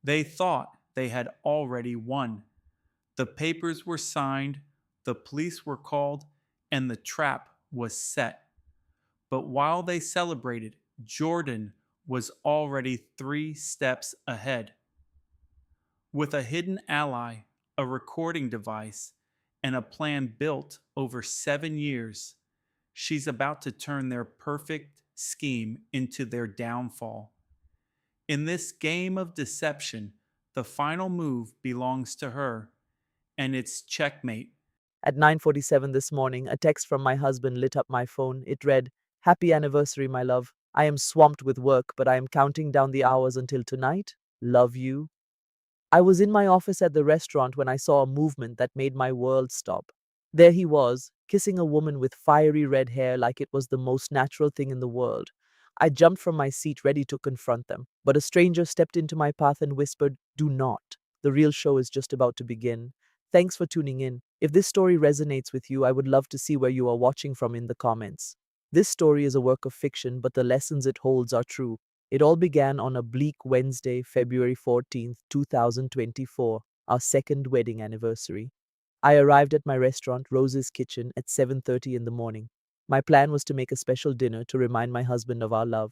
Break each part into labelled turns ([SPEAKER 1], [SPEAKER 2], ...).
[SPEAKER 1] They thought they had already won. The papers were signed, the police were called, and the trap was set. But while they celebrated, Jordan was already 3 steps ahead. With a hidden ally, a recording device, and a plan built over 7 years, she's about to turn their perfect scheme into their downfall. In this game of deception, the final move belongs to her, and it's checkmate.
[SPEAKER 2] At 9:47 this morning, a text from my husband lit up my phone. It read, "Happy anniversary, my love. I am swamped with work, but I am counting down the hours until tonight. Love you." I was in my office at the restaurant when I saw a movement that made my world stop. There he was, kissing a woman with fiery red hair like it was the most natural thing in the world. I jumped from my seat ready to confront them, but a stranger stepped into my path and whispered, "Do not. The real show is just about to begin." Thanks for tuning in. If this story resonates with you, I would love to see where you are watching from in the comments. This story is a work of fiction, but the lessons it holds are true. It all began on a bleak Wednesday, February 14th, 2024, our second wedding anniversary. I arrived at my restaurant, Rose's Kitchen, at 7:30 in the morning. My plan was to make a special dinner to remind my husband of our love.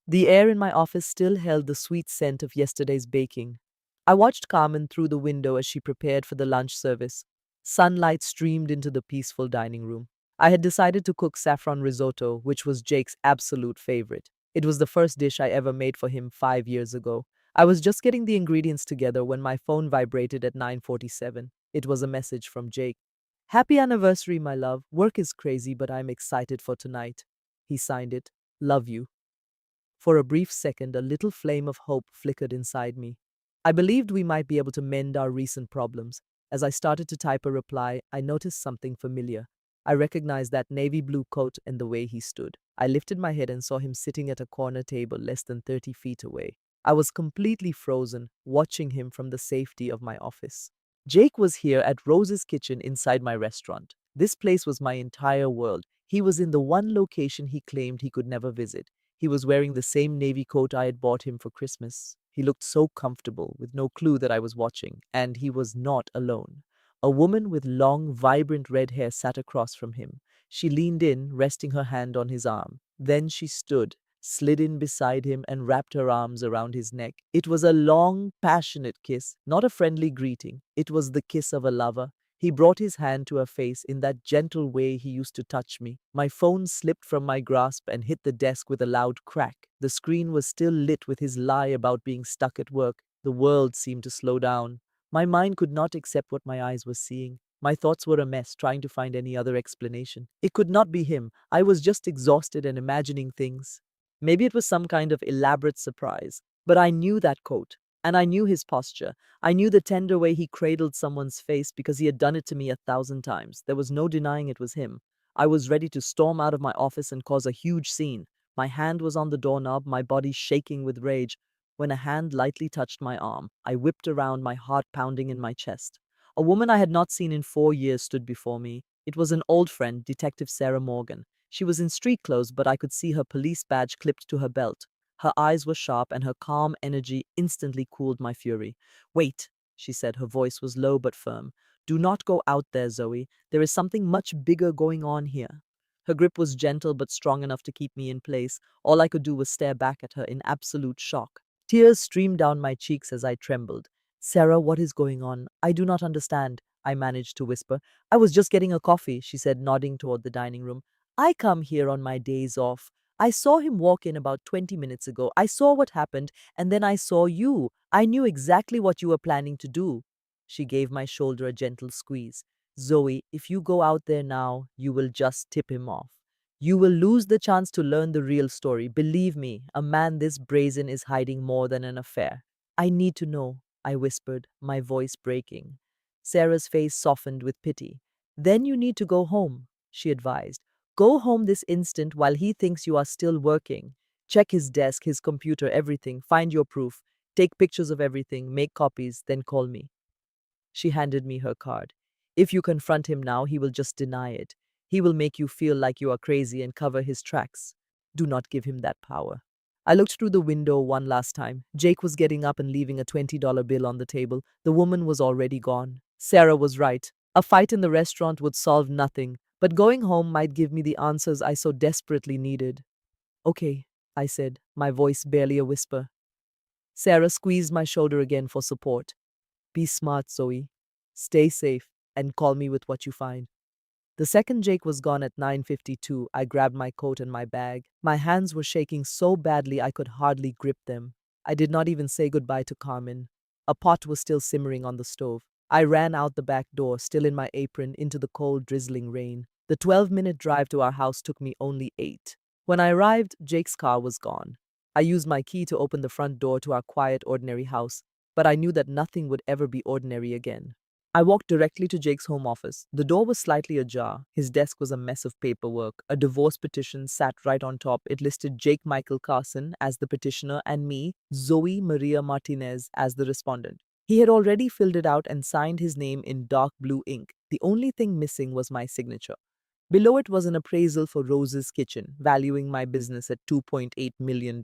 [SPEAKER 2] The air in my office still held the sweet scent of yesterday's baking. I watched Carmen through the window as she prepared for the lunch service. Sunlight streamed into the peaceful dining room. I had decided to cook saffron risotto, which was Jake's absolute favorite. It was the first dish I ever made for him 5 years ago. I was just getting the ingredients together when my phone vibrated at 9:47. It was a message from Jake. "Happy anniversary, my love. Work is crazy, but I'm excited for tonight." He signed it. "Love you." For a brief second, a little flame of hope flickered inside me. I believed we might be able to mend our recent problems. As I started to type a reply, I noticed something familiar. I recognized that navy blue coat and the way he stood. I lifted my head and saw him sitting at a corner table less than 30 feet away. I was completely frozen, watching him from the safety of my office. Jake was here at Rose's Kitchen inside my restaurant. This place was my entire world. He was in the one location he claimed he could never visit. He was wearing the same navy coat I had bought him for Christmas. He looked so comfortable, with no clue that I was watching, and he was not alone. A woman with long, vibrant red hair sat across from him. She leaned in, resting her hand on his arm. Then she stood, slid in beside him, and wrapped her arms around his neck. It was a long, passionate kiss, not a friendly greeting. It was the kiss of a lover. He brought his hand to her face in that gentle way he used to touch me. My phone slipped from my grasp and hit the desk with a loud crack. The screen was still lit with his lie about being stuck at work. The world seemed to slow down. My mind could not accept what my eyes were seeing. My thoughts were a mess, trying to find any other explanation. It could not be him. I was just exhausted and imagining things. Maybe it was some kind of elaborate surprise. But I knew that coat, and I knew his posture. I knew the tender way he cradled someone's face because he had done it to me 1,000 times. There was no denying it was him. I was ready to storm out of my office and cause a huge scene. My hand was on the doorknob, my body shaking with rage. When a hand lightly touched my arm, I whipped around, my heart pounding in my chest. A woman I had not seen in 4 years stood before me. It was an old friend, Detective Sarah Morgan. She was in street clothes, but I could see her police badge clipped to her belt. Her eyes were sharp, and her calm energy instantly cooled my fury. "Wait," she said. Her voice was low but firm. "Do not go out there, Zoe. There is something much bigger going on here." Her grip was gentle but strong enough to keep me in place. All I could do was stare back at her in absolute shock. Tears streamed down my cheeks as I trembled. "Sarah, what is going on? I do not understand," I managed to whisper. "I was just getting a coffee," she said, nodding toward the dining room. "I come here on my days off. I saw him walk in about 20 minutes ago. I saw what happened, and then I saw you. I knew exactly what you were planning to do." She gave my shoulder a gentle squeeze. "Zoe, if you go out there now, you will just tip him off. You will lose the chance to learn the real story. Believe me, a man this brazen is hiding more than an affair." "I need to know," I whispered, my voice breaking. Sarah's face softened with pity. "Then you need to go home," she advised. "Go home this instant while he thinks you are still working. Check his desk, his computer, everything. Find your proof. Take pictures of everything. Make copies. Then call me." She handed me her card. "If you confront him now, he will just deny it. He will make you feel like you are crazy and cover his tracks. Do not give him that power." I looked through the window one last time. Jake was getting up and leaving a $20 bill on the table. The woman was already gone. Sarah was right. A fight in the restaurant would solve nothing, but going home might give me the answers I so desperately needed. Okay, I said, my voice barely a whisper. Sarah squeezed my shoulder again for support. Be smart, Zoe. Stay safe and call me with what you find. The second Jake was gone at 9:52, I grabbed my coat and my bag. My hands were shaking so badly I could hardly grip them. I did not even say goodbye to Carmen. A pot was still simmering on the stove. I ran out the back door, still in my apron, into the cold, drizzling rain. The 12-minute drive to our house took me only 8. When I arrived, Jake's car was gone. I used my key to open the front door to our quiet, ordinary house, but I knew that nothing would ever be ordinary again. I walked directly to Jake's home office. The door was slightly ajar. His desk was a mess of paperwork. A divorce petition sat right on top. It listed Jake Michael Carson as the petitioner and me, Zoe Maria Martinez, as the respondent. He had already filled it out and signed his name in dark blue ink. The only thing missing was my signature. Below it was an appraisal for Rose's Kitchen, valuing my business at $2.8 million.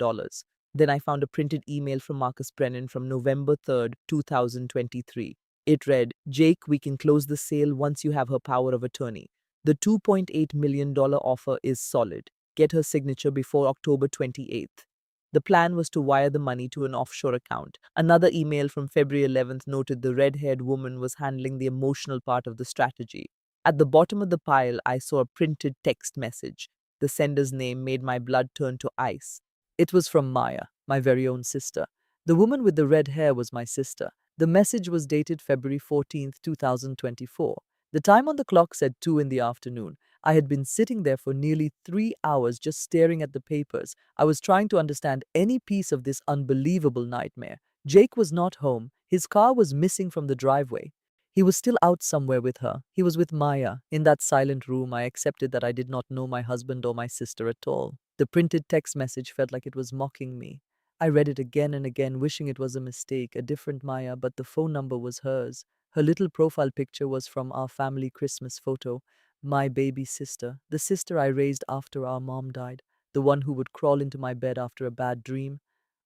[SPEAKER 2] Then I found a printed email from Marcus Brennan from November 3rd, 2023. It read, Jake, we can close the sale once you have her power of attorney. The $2.8 million offer is solid. Get her signature before October 28th. The plan was to wire the money to an offshore account. Another email from February 11th noted the red-haired woman was handling the emotional part of the strategy. At the bottom of the pile, I saw a printed text message. The sender's name made my blood turn to ice. It was from Maya, my very own sister. The woman with the red hair was my sister. The message was dated February 14th, 2024. The time on the clock said 2 in the afternoon. I had been sitting there for nearly 3 hours just staring at the papers. I was trying to understand any piece of this unbelievable nightmare. Jake was not home. His car was missing from the driveway. He was still out somewhere with her. He was with Maya. In that silent room, I accepted that I did not know my husband or my sister at all. The printed text message felt like it was mocking me. I read it again and again, wishing it was a mistake, a different Maya, but the phone number was hers. Her little profile picture was from our family Christmas photo. My baby sister, the sister I raised after our mom died, the one who would crawl into my bed after a bad dream.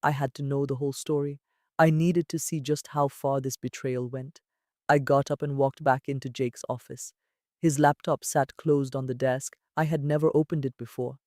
[SPEAKER 2] I had to know the whole story. I needed to see just how far this betrayal went. I got up and walked back into Jake's office. His laptop sat closed on the desk. I had never opened it before.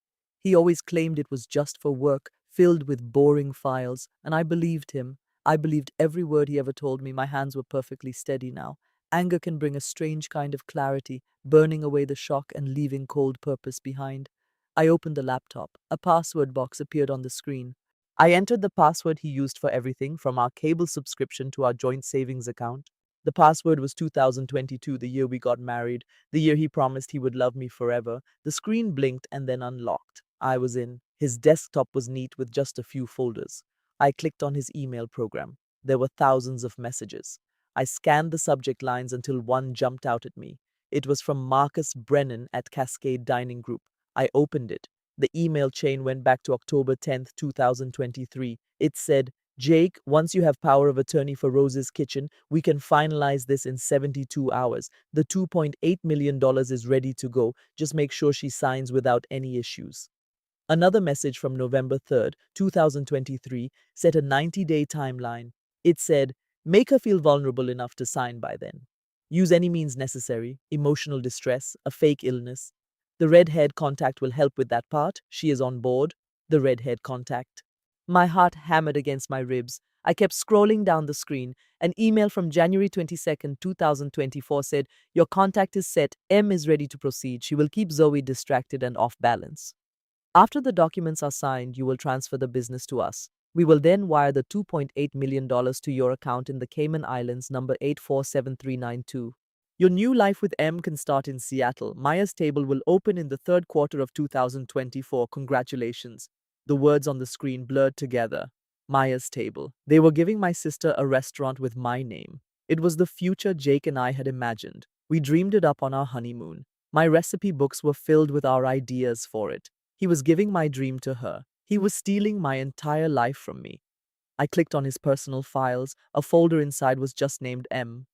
[SPEAKER 2] He always claimed it was just for work, filled with boring files, and I believed him. I believed every word he ever told me. My hands were perfectly steady now. Anger can bring a strange kind of clarity, burning away the shock and leaving cold purpose behind. I opened the laptop. A password box appeared on the screen. I entered the password he used for everything, from our cable subscription to our joint savings account. The password was 2022, the year we got married, the year he promised he would love me forever. The screen blinked and then unlocked. I was in. His desktop was neat with just a few folders. I clicked on his email program. There were thousands of messages. I scanned the subject lines until one jumped out at me. It was from Marcus Brennan at Cascade Dining Group. I opened it. The email chain went back to October 10th, 2023. It said, Jake, once you have power of attorney for Rose's Kitchen, we can finalize this in 72 hours. The $2.8 million is ready to go. Just make sure she signs without any issues. Another message from November 3rd, 2023 set a 90-day timeline. It said, make her feel vulnerable enough to sign by then. Use any means necessary, emotional distress, a fake illness. The red-haired contact will help with that part. She is on board. The red-haired contact. My heart hammered against my ribs. I kept scrolling down the screen. An email from January 22nd, 2024 said, your contact is set. M is ready to proceed. She will keep Zoe distracted and off balance. After the documents are signed, you will transfer the business to us. We will then wire the $2.8 million to your account in the Cayman Islands, number 847392. Your new life with M can start in Seattle. Maya's Table will open in the third quarter of 2024. Congratulations. The words on the screen blurred together. Maya's Table. They were giving my sister a restaurant with my name. It was the future Jake and I had imagined. We dreamed it up on our honeymoon. My recipe books were filled with our ideas for it. He was giving my dream to her. He was stealing my entire life from me. I clicked on his personal files. A folder inside was just named M.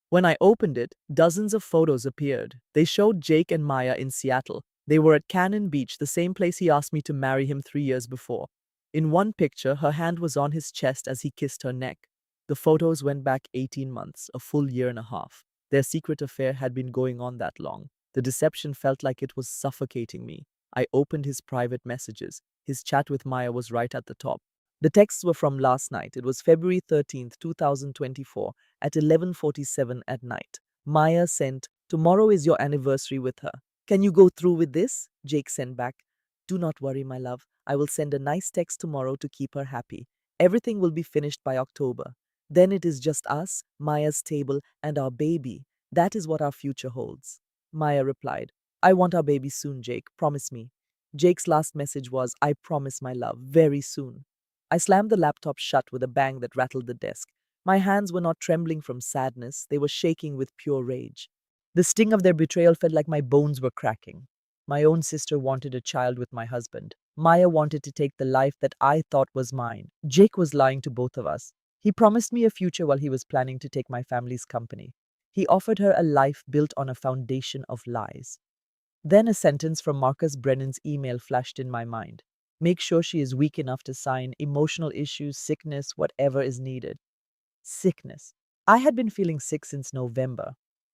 [SPEAKER 2] When I opened it, dozens of photos appeared. They showed Jake and Maya in Seattle. They were at Cannon Beach, the same place he asked me to marry him 3 years before. In one picture, her hand was on his chest as he kissed her neck. The photos went back 18 months, a full year and a half. Their secret affair had been going on that long. The deception felt like it was suffocating me. I opened his private messages. His chat with Maya was right at the top. The texts were from last night. It was February 13th, 2024, at 11:47 at night. Maya sent, "Tomorrow is your anniversary with her. Can you go through with this?" Jake sent back, "Do not worry, my love. I will send a nice text tomorrow to keep her happy. Everything will be finished by October. Then it is just us, Maya's table, and our baby. That is what our future holds." Maya replied, "I want our baby soon, Jake. Promise me." Jake's last message was, "I promise, my love, very soon." I slammed the laptop shut with a bang that rattled the desk. My hands were not trembling from sadness, they were shaking with pure rage. The sting of their betrayal felt like my bones were cracking. My own sister wanted a child with my husband. Maya wanted to take the life that I thought was mine. Jake was lying to both of us. He promised me a future while he was planning to take my family's company. He offered her a life built on a foundation of lies. Then a sentence from Marcus Brennan's email flashed in my mind. "Make sure she is weak enough to sign, emotional issues, sickness, whatever is needed." Sickness. I had been feeling sick since November.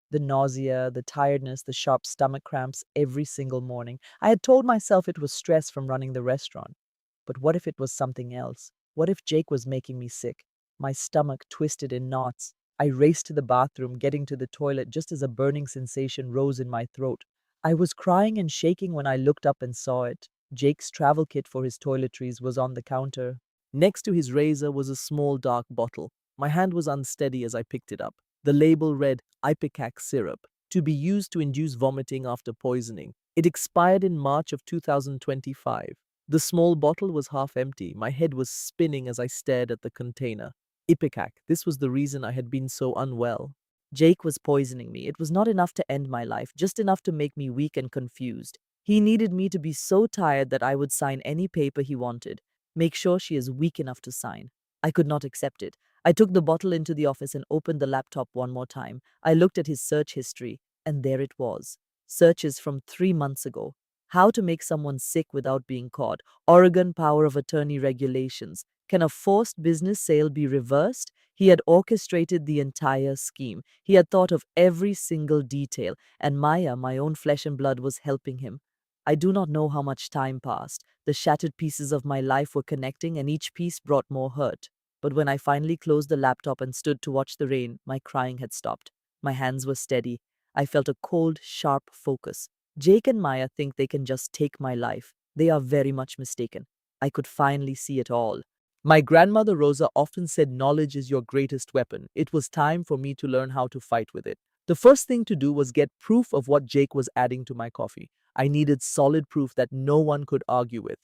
[SPEAKER 2] The nausea, the tiredness, the sharp stomach cramps every single morning. I had told myself it was stress from running the restaurant. But what if it was something else? What if Jake was making me sick? My stomach twisted in knots. I raced to the bathroom, getting to the toilet just as a burning sensation rose in my throat. I was crying and shaking when I looked up and saw it. Jake's travel kit for his toiletries was on the counter. Next to his razor was a small dark bottle. My hand was unsteady as I picked it up. The label read Ipecac syrup, to be used to induce vomiting after poisoning. It expired in March of 2025. The small bottle was half empty. My head was spinning as I stared at the container. Ipecac, this was the reason I had been so unwell. Jake was poisoning me. It was not enough to end my life, just enough to make me weak and confused. He needed me to be so tired that I would sign any paper he wanted. Make sure she is weak enough to sign. I could not accept it. I took the bottle into the office and opened the laptop one more time. I looked at his search history, and there it was. Searches from 3 months ago. How to make someone sick without being caught. Oregon power of attorney regulations. Can a forced business sale be reversed? He had orchestrated the entire scheme. He had thought of every single detail, and Maya, my own flesh and blood, was helping him. I do not know how much time passed. The shattered pieces of my life were connecting, and each piece brought more hurt. But when I finally closed the laptop and stood to watch the rain, my crying had stopped. My hands were steady. I felt a cold, sharp focus. Jake and Maya think they can just take my life. They are very much mistaken. I could finally see it all. My grandmother Rosa often said knowledge is your greatest weapon. It was time for me to learn how to fight with it. The first thing to do was get proof of what Jake was adding to my coffee. I needed solid proof that no one could argue with.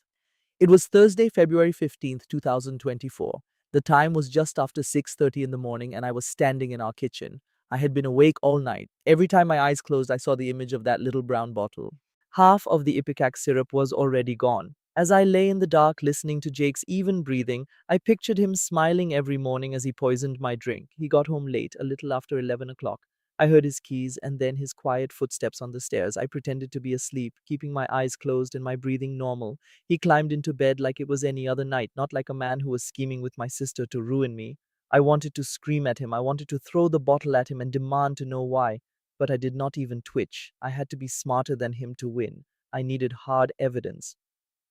[SPEAKER 2] It was Thursday, February 15th, 2024. The time was just after 6:30 in the morning and I was standing in our kitchen. I had been awake all night. Every time my eyes closed, I saw the image of that little brown bottle. Half of the Ipecac syrup was already gone. As I lay in the dark listening to Jake's even breathing, I pictured him smiling every morning as he poisoned my drink. He got home late, a little after 11 o'clock. I heard his keys and then his quiet footsteps on the stairs. I pretended to be asleep, keeping my eyes closed and my breathing normal. He climbed into bed like it was any other night, not like a man who was scheming with my sister to ruin me. I wanted to scream at him. I wanted to throw the bottle at him and demand to know why. But I did not even twitch. I had to be smarter than him to win. I needed hard evidence.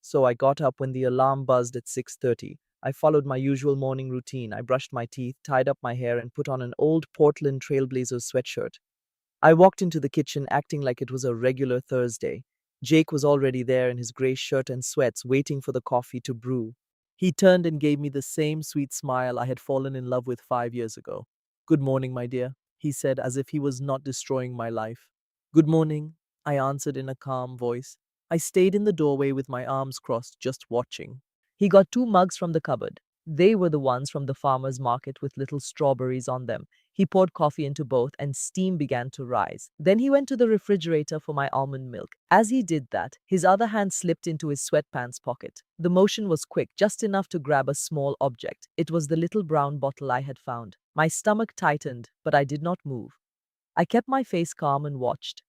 [SPEAKER 2] So I got up when the alarm buzzed at 6:30. I followed my usual morning routine. I brushed my teeth, tied up my hair, and put on an old Portland Trailblazers sweatshirt. I walked into the kitchen acting like it was a regular Thursday. Jake was already there in his gray shirt and sweats, waiting for the coffee to brew. He turned and gave me the same sweet smile I had fallen in love with 5 years ago. "Good morning, my dear," he said, as if he was not destroying my life. "Good morning," I answered in a calm voice. I stayed in the doorway with my arms crossed, just watching. He got 2 mugs from the cupboard. They were the ones from the farmer's market with little strawberries on them. He poured coffee into both, and steam began to rise. Then he went to the refrigerator for my almond milk. As he did that, his other hand slipped into his sweatpants pocket. The motion was quick, just enough to grab a small object. It was the little brown bottle I had found. My stomach tightened, but I did not move. I kept my face calm and watched.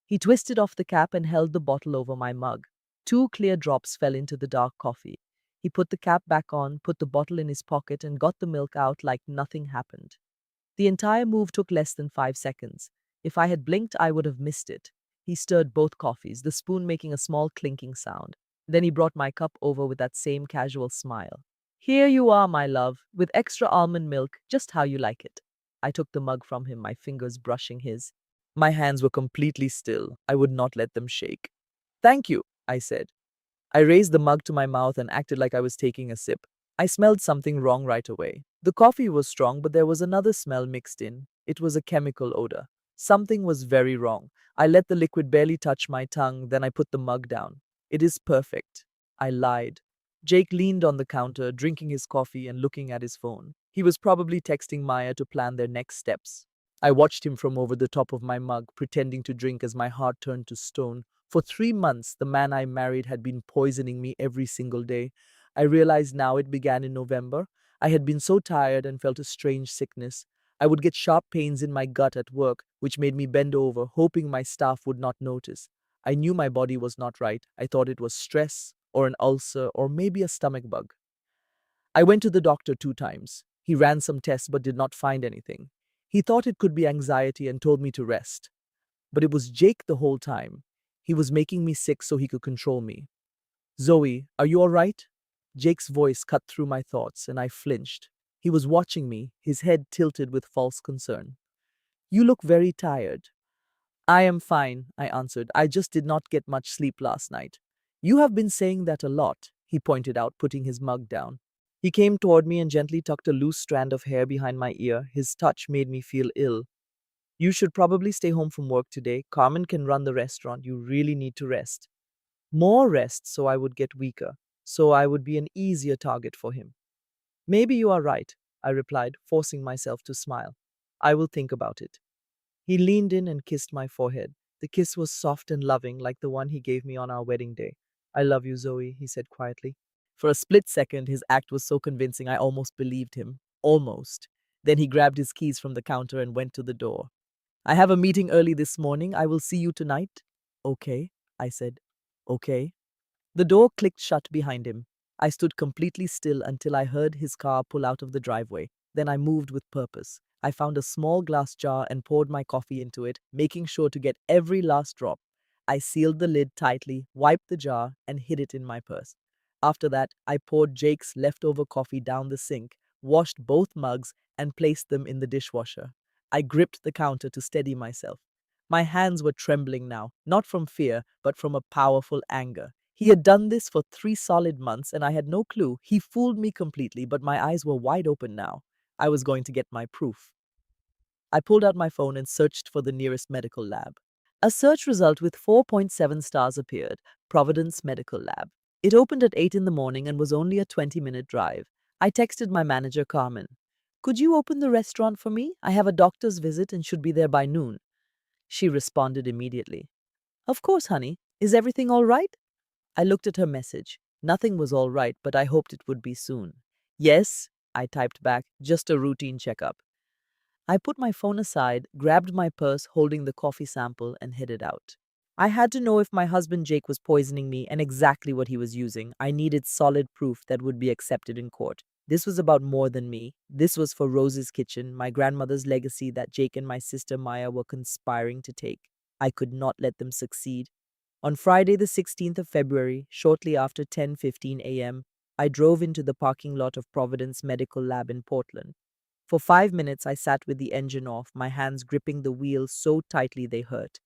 [SPEAKER 2] He twisted off the cap and held the bottle over my mug. 2 clear drops fell into the dark coffee. He put the cap back on, put the bottle in his pocket, and got the milk out like nothing happened. The entire move took less than 5 seconds. If I had blinked, I would have missed it. He stirred both coffees, the spoon making a small clinking sound. Then he brought my cup over with that same casual smile. Here you are, my love, with extra almond milk, just how you like it. I took the mug from him, my fingers brushing his. My hands were completely still. I would not let them shake. Thank you, I said. I raised the mug to my mouth and acted like I was taking a sip. I smelled something wrong right away. The coffee was strong, but there was another smell mixed in. It was a chemical odor. Something was very wrong. I let the liquid barely touch my tongue, then I put the mug down. It is perfect. I lied. Jake leaned on the counter, drinking his coffee and looking at his phone. He was probably texting Maya to plan their next steps. I watched him from over the top of my mug, pretending to drink as my heart turned to stone. For 3 months, the man I married had been poisoning me every single day. I realized now it began in November. I had been so tired and felt a strange sickness. I would get sharp pains in my gut at work, which made me bend over, hoping my staff would not notice. I knew my body was not right. I thought it was stress, or an ulcer, or maybe a stomach bug. I went to the doctor 2 times. He ran some tests but did not find anything. He thought it could be anxiety and told me to rest. But it was Jake the whole time. He was making me sick so he could control me. Zoe, are you all right? Jake's voice cut through my thoughts, and I flinched. He was watching me, his head tilted with false concern. You look very tired. I am fine, I answered. I just did not get much sleep last night. You have been saying that a lot, he pointed out, putting his mug down. He came toward me and gently tucked a loose strand of hair behind my ear. His touch made me feel ill. You should probably stay home from work today. Carmen can run the restaurant. You really need to rest. More rest so I would get weaker, so I would be an easier target for him. Maybe you are right, I replied, forcing myself to smile. I will think about it. He leaned in and kissed my forehead. The kiss was soft and loving, like the one he gave me on our wedding day. I love you, Zoe, he said quietly. For a split second, his act was so convincing I almost believed him. Almost. Then he grabbed his keys from the counter and went to the door. I have a meeting early this morning. I will see you tonight. Okay, I said. Okay. The door clicked shut behind him. I stood completely still until I heard his car pull out of the driveway. Then I moved with purpose. I found a small glass jar and poured my coffee into it, making sure to get every last drop. I sealed the lid tightly, wiped the jar, and hid it in my purse. After that, I poured Jake's leftover coffee down the sink, washed both mugs, and placed them in the dishwasher. I gripped the counter to steady myself. My hands were trembling now, not from fear, but from a powerful anger. He had done this for 3 solid months, and I had no clue. He fooled me completely, but my eyes were wide open now. I was going to get my proof. I pulled out my phone and searched for the nearest medical lab. A search result with 4.7 stars appeared, Providence Medical Lab. It opened at 8 in the morning and was only a 20-minute drive. I texted my manager, Carmen. Could you open the restaurant for me? I have a doctor's visit and should be there by noon. She responded immediately. Of course, honey. Is everything all right? I looked at her message. Nothing was all right, but I hoped it would be soon. Yes, I typed back, just a routine checkup. I put my phone aside, grabbed my purse holding the coffee sample, and headed out. I had to know if my husband Jake was poisoning me and exactly what he was using. I needed solid proof that would be accepted in court. This was about more than me. This was for Rose's Kitchen, my grandmother's legacy that Jake and my sister Maya were conspiring to take. I could not let them succeed. On Friday, the 16th of February, shortly after 10:15 a.m., I drove into the parking lot of Providence Medical Lab in Portland. For 5 minutes, I sat with the engine off, my hands gripping the wheel so tightly they hurt.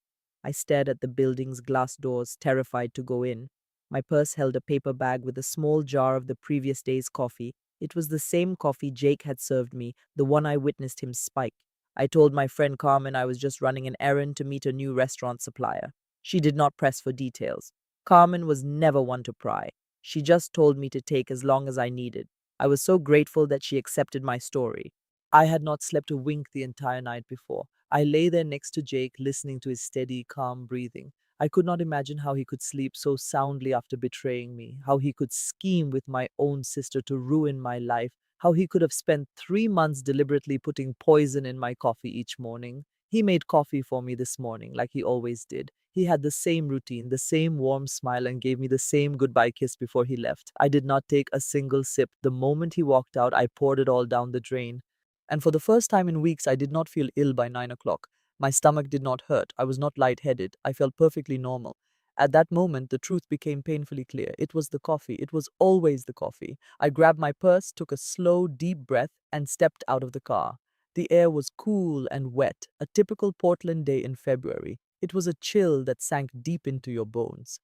[SPEAKER 2] I stared at the building's glass doors, terrified to go in. My purse held a paper bag with a small jar of the previous day's coffee. It was the same coffee Jake had served me, the one I witnessed him spike. I told my friend Carmen I was just running an errand to meet a new restaurant supplier. She did not press for details. Carmen was never one to pry. She just told me to take as long as I needed. I was so grateful that she accepted my story. I had not slept a wink the entire night before. I lay there next to Jake, listening to his steady, calm breathing. I could not imagine how he could sleep so soundly after betraying me, how he could scheme with my own sister to ruin my life, how he could have spent 3 months deliberately putting poison in my coffee each morning. He made coffee for me this morning, like he always did. He had the same routine, the same warm smile, and gave me the same goodbye kiss before he left. I did not take a single sip. The moment he walked out, I poured it all down the drain. And for the first time in weeks, I did not feel ill by 9 o'clock. My stomach did not hurt. I was not lightheaded. I felt perfectly normal. At that moment, the truth became painfully clear. It was the coffee. It was always the coffee. I grabbed my purse, took a slow, deep breath, and stepped out of the car. The air was cool and wet, a typical Portland day in February. It was a chill that sank deep into your bones.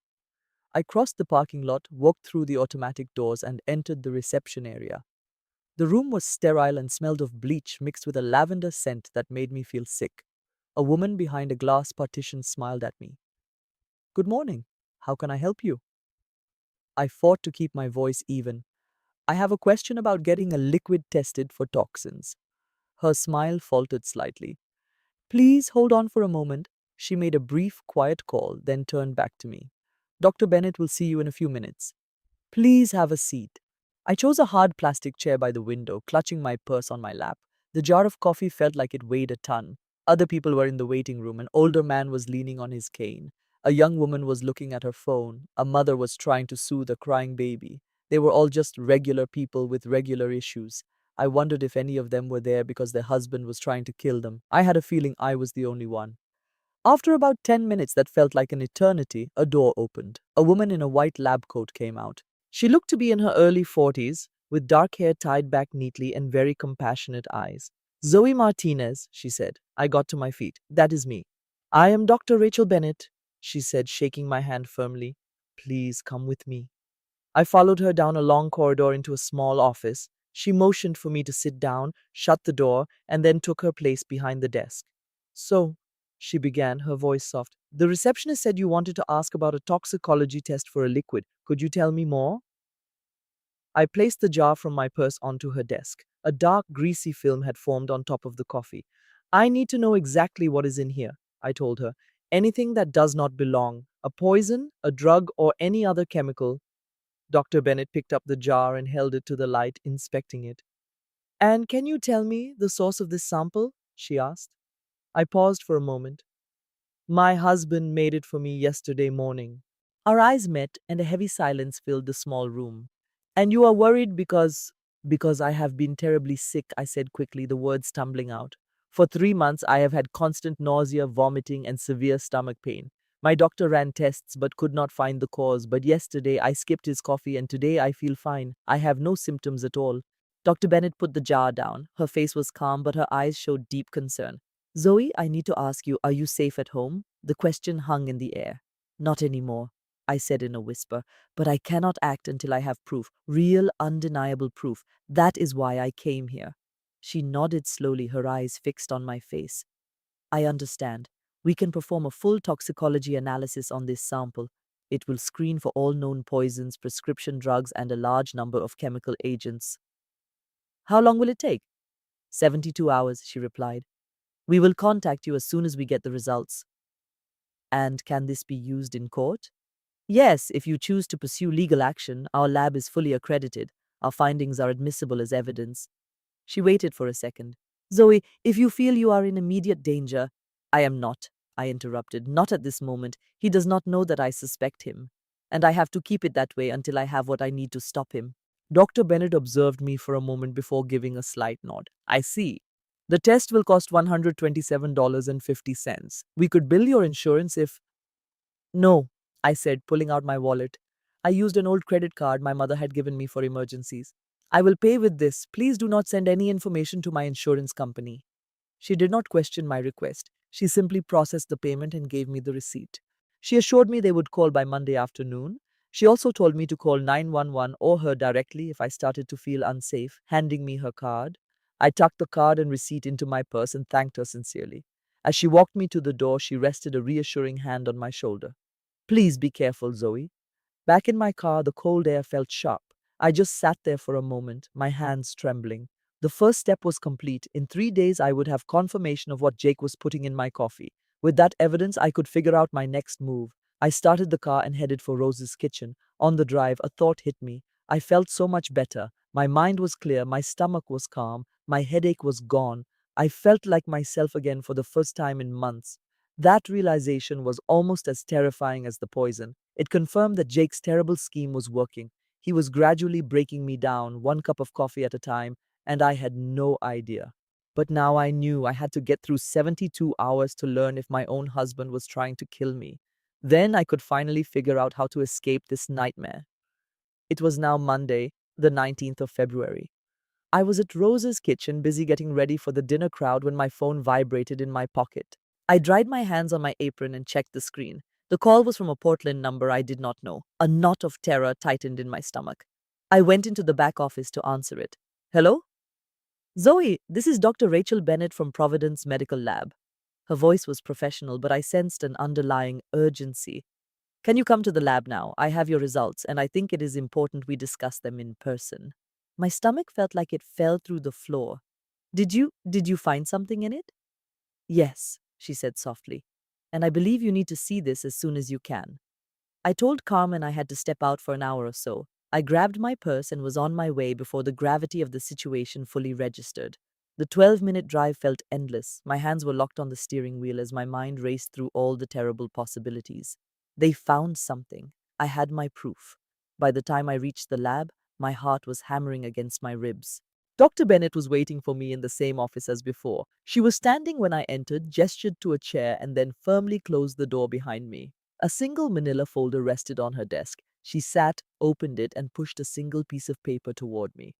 [SPEAKER 2] I crossed the parking lot, walked through the automatic doors, and entered the reception area. The room was sterile and smelled of bleach mixed with a lavender scent that made me feel sick. A woman behind a glass partition smiled at me. "Good morning. How can I help you?" I fought to keep my voice even. "I have a question about getting a liquid tested for toxins." Her smile faltered slightly. "Please hold on for a moment." She made a brief, quiet call, then turned back to me. "Dr. Bennett will see you in a few minutes. Please have a seat." I chose a hard plastic chair by the window, clutching my purse on my lap. The jar of coffee felt like it weighed a ton. Other people were in the waiting room. An older man was leaning on his cane. A young woman was looking at her phone. A mother was trying to soothe a crying baby. They were all just regular people with regular issues. I wondered if any of them were there because their husband was trying to kill them. I had a feeling I was the only one. After about 10 minutes that felt like an eternity, a door opened. A woman in a white lab coat came out. She looked to be in her early 40s, with dark hair tied back neatly and very compassionate eyes. "Zoe Martinez," she said. I got to my feet. "That is me." "I am Dr. Rachel Bennett," she said, shaking my hand firmly. "Please come with me." I followed her down a long corridor into a small office. She motioned for me to sit down, shut the door, and then took her place behind the desk. "So," she began, her voice soft, "the receptionist said you wanted to ask about a toxicology test for a liquid. Could you tell me more?" I placed the jar from my purse onto her desk. A dark, greasy film had formed on top of the coffee. "I need to know exactly what is in here," I told her. "Anything that does not belong. A poison, a drug, or any other chemical." Dr. Bennett picked up the jar and held it to the light, inspecting it. "And can you tell me the source of this sample?" she asked. I paused for a moment. "My husband made it for me yesterday morning." Our eyes met, and a heavy silence filled the small room. "And you are worried because I have been terribly sick," I said quickly, the words stumbling out. "For 3 months, I have had constant nausea, vomiting, and severe stomach pain. My doctor ran tests but could not find the cause. But yesterday, I skipped his coffee, and today I feel fine. I have no symptoms at all." Dr. Bennett put the jar down. Her face was calm, but her eyes showed deep concern. "Zoe, I need to ask you, are you safe at home?" The question hung in the air. "Not anymore," I said in a whisper, "but I cannot act until I have proof, real, undeniable proof. That is why I came here." She nodded slowly, her eyes fixed on my face. "I understand. We can perform a full toxicology analysis on this sample. It will screen for all known poisons, prescription drugs, and a large number of chemical agents." "How long will it take?" 72 hours, she replied. "We will contact you as soon as we get the results." "And can this be used in court?" "Yes, if you choose to pursue legal action, our lab is fully accredited. Our findings are admissible as evidence." She waited for a second. "Zoe, if you feel you are in immediate danger—" "I am not," I interrupted. "Not at this moment. He does not know that I suspect him. And I have to keep it that way until I have what I need to stop him." Dr. Bennett observed me for a moment before giving a slight nod. "I see. The test will cost $127.50. We could bill your insurance if—" "No," I said, pulling out my wallet. "I used an old credit card my mother had given me for emergencies. I will pay with this. Please do not send any information to my insurance company." She did not question my request. She simply processed the payment and gave me the receipt. She assured me they would call by Monday afternoon. She also told me to call 911 or her directly if I started to feel unsafe, handing me her card. I tucked the card and receipt into my purse and thanked her sincerely. As she walked me to the door, she rested a reassuring hand on my shoulder. "Please be careful, Zoe." Back in my car, the cold air felt sharp. I just sat there for a moment, my hands trembling. The first step was complete. In 3 days, I would have confirmation of what Jake was putting in my coffee. With that evidence, I could figure out my next move. I started the car and headed for Rose's kitchen. On the drive, a thought hit me. I felt so much better. My mind was clear, my stomach was calm, my headache was gone. I felt like myself again for the first time in months. That realization was almost as terrifying as the poison. It confirmed that Jake's terrible scheme was working. He was gradually breaking me down, one cup of coffee at a time, and I had no idea. But now I knew I had to get through 72 hours to learn if my own husband was trying to kill me. Then I could finally figure out how to escape this nightmare. It was now Monday, the 19th of February. I was at Rose's kitchen, busy getting ready for the dinner crowd when my phone vibrated in my pocket. I dried my hands on my apron and checked the screen. The call was from a Portland number I did not know. A knot of terror tightened in my stomach. I went into the back office to answer it. Hello? Zoe, this is Dr. Rachel Bennett from Providence Medical Lab. Her voice was professional, but I sensed an underlying urgency. Can you come to the lab now? I have your results, and I think it is important we discuss them in person. My stomach felt like it fell through the floor. Did you find something in it? Yes, she said softly. And I believe you need to see this as soon as you can. I told Carmen I had to step out for an hour or so. I grabbed my purse and was on my way before the gravity of the situation fully registered. The 12-minute drive felt endless. My hands were locked on the steering wheel as my mind raced through all the terrible possibilities. They found something. I had my proof. By the time I reached the lab, my heart was hammering against my ribs. Dr. Bennett was waiting for me in the same office as before. She was standing when I entered, gestured to a chair, and then firmly closed the door behind me. A single manila folder rested on her desk. She sat, opened it, and pushed a single piece of paper toward me.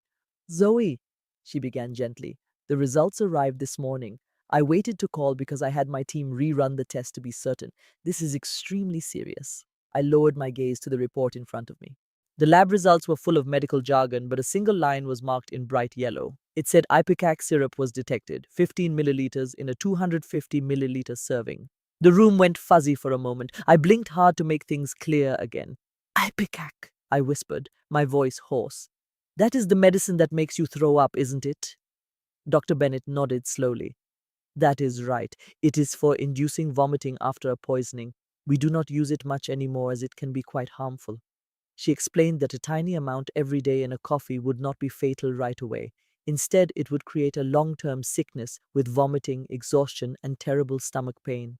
[SPEAKER 2] Zoe, she began gently, the results arrived this morning. I waited to call because I had my team rerun the test to be certain. This is extremely serious. I lowered my gaze to the report in front of me. The lab results were full of medical jargon, but a single line was marked in bright yellow. It said Ipecac syrup was detected, 15 milliliters in a 250 milliliter serving. The room went fuzzy for a moment. I blinked hard to make things clear again. Ipecac, I whispered, my voice hoarse. That is the medicine that makes you throw up, isn't it? Dr. Bennett nodded slowly. That is right. It is for inducing vomiting after a poisoning. We do not use it much anymore as it can be quite harmful. She explained that a tiny amount every day in a coffee would not be fatal right away. Instead, it would create a long-term sickness with vomiting, exhaustion, and terrible stomach pain.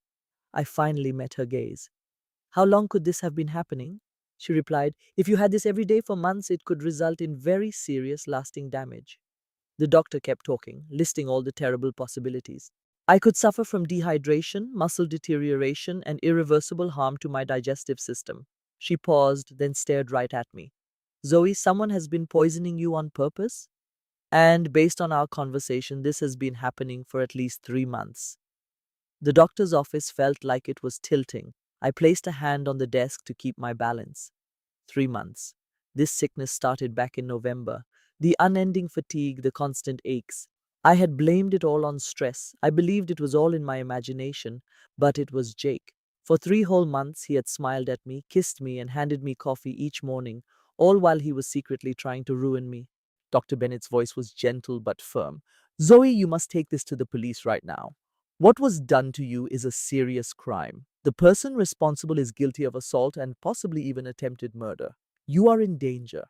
[SPEAKER 2] I finally met her gaze. How long could this have been happening? She replied, if you had this every day for months, it could result in very serious, lasting damage. The doctor kept talking, listing all the terrible possibilities. I could suffer from dehydration, muscle deterioration, and irreversible harm to my digestive system. She paused, then stared right at me. Zoe, someone has been poisoning you on purpose? And based on our conversation, this has been happening for at least 3 months. The doctor's office felt like it was tilting. I placed a hand on the desk to keep my balance. 3 months. This sickness started back in November. The unending fatigue, the constant aches. I had blamed it all on stress. I believed it was all in my imagination, but it was Jake. For 3 whole months, he had smiled at me, kissed me, and handed me coffee each morning, all while he was secretly trying to ruin me. Dr. Bennett's voice was gentle but firm. Zoe, you must take this to the police right now. What was done to you is a serious crime. The person responsible is guilty of assault and possibly even attempted murder. You are in danger.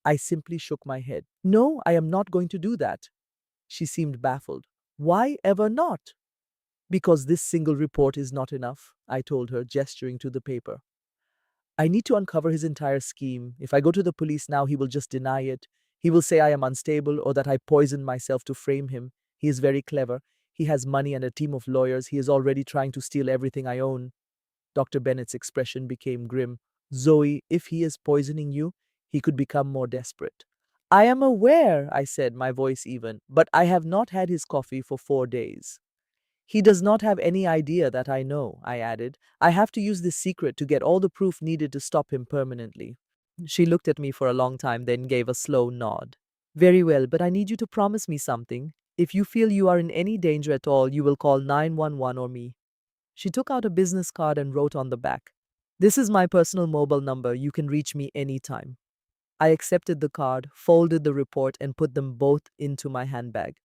[SPEAKER 2] I simply shook my head. No, I am not going to do that. She seemed baffled. Why ever not? Because this single report is not enough, I told her, gesturing to the paper. I need to uncover his entire scheme. If I go to the police now, he will just deny it. He will say I am unstable or that I poisoned myself to frame him. He is very clever. He has money and a team of lawyers. He is already trying to steal everything I own. Dr. Bennett's expression became grim. Zoe, if he is poisoning you, he could become more desperate. I am aware, I said, my voice even, but I have not had his coffee for 4 days. He does not have any idea that I know, I added. I have to use this secret to get all the proof needed to stop him permanently. She looked at me for a long time, then gave a slow nod. Very well, but I need you to promise me something. If you feel you are in any danger at all, you will call 911 or me. She took out a business card and wrote on the back, This is my personal mobile number. You can reach me anytime. I accepted the card, folded the report, and put them both into my handbag.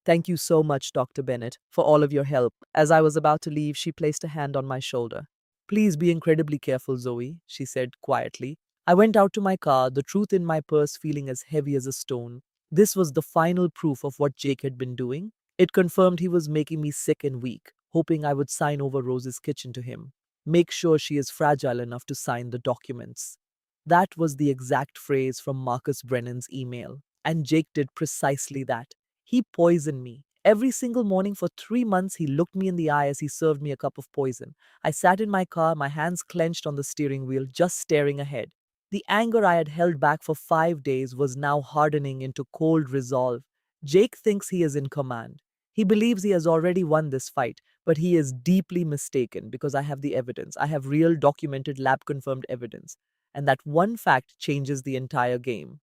[SPEAKER 2] Thank you so much, Dr. Bennett, for all of your help. As I was about to leave, she placed a hand on my shoulder. Please be incredibly careful, Zoe, she said quietly. I went out to my car, the truth in my purse feeling as heavy as a stone. This was the final proof of what Jake had been doing. It confirmed he was making me sick and weak, hoping I would sign over Rose's kitchen to him. Make sure she is fragile enough to sign the documents. That was the exact phrase from Marcus Brennan's email. And Jake did precisely that. He poisoned me. Every single morning for 3 months, he looked me in the eye as he served me a cup of poison. I sat in my car, my hands clenched on the steering wheel, just staring ahead. The anger I had held back for 5 days was now hardening into cold resolve. Jake thinks he is in command. He believes he has already won this fight, but he is deeply mistaken because I have the evidence. I have real documented lab confirmed evidence. And that one fact changes the entire game.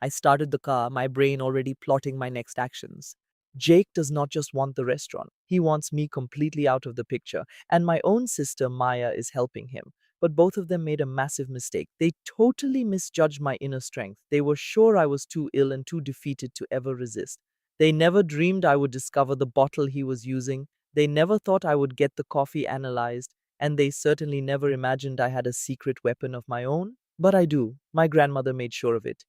[SPEAKER 2] I started the car, my brain already plotting my next actions. Jake does not just want the restaurant, he wants me completely out of the picture, and my own sister Maya is helping him. But both of them made a massive mistake. They totally misjudged my inner strength. They were sure I was too ill and too defeated to ever resist. They never dreamed I would discover the bottle he was using. They never thought I would get the coffee analyzed. And they certainly never imagined I had a secret weapon of my own. But I do. My grandmother made sure of it.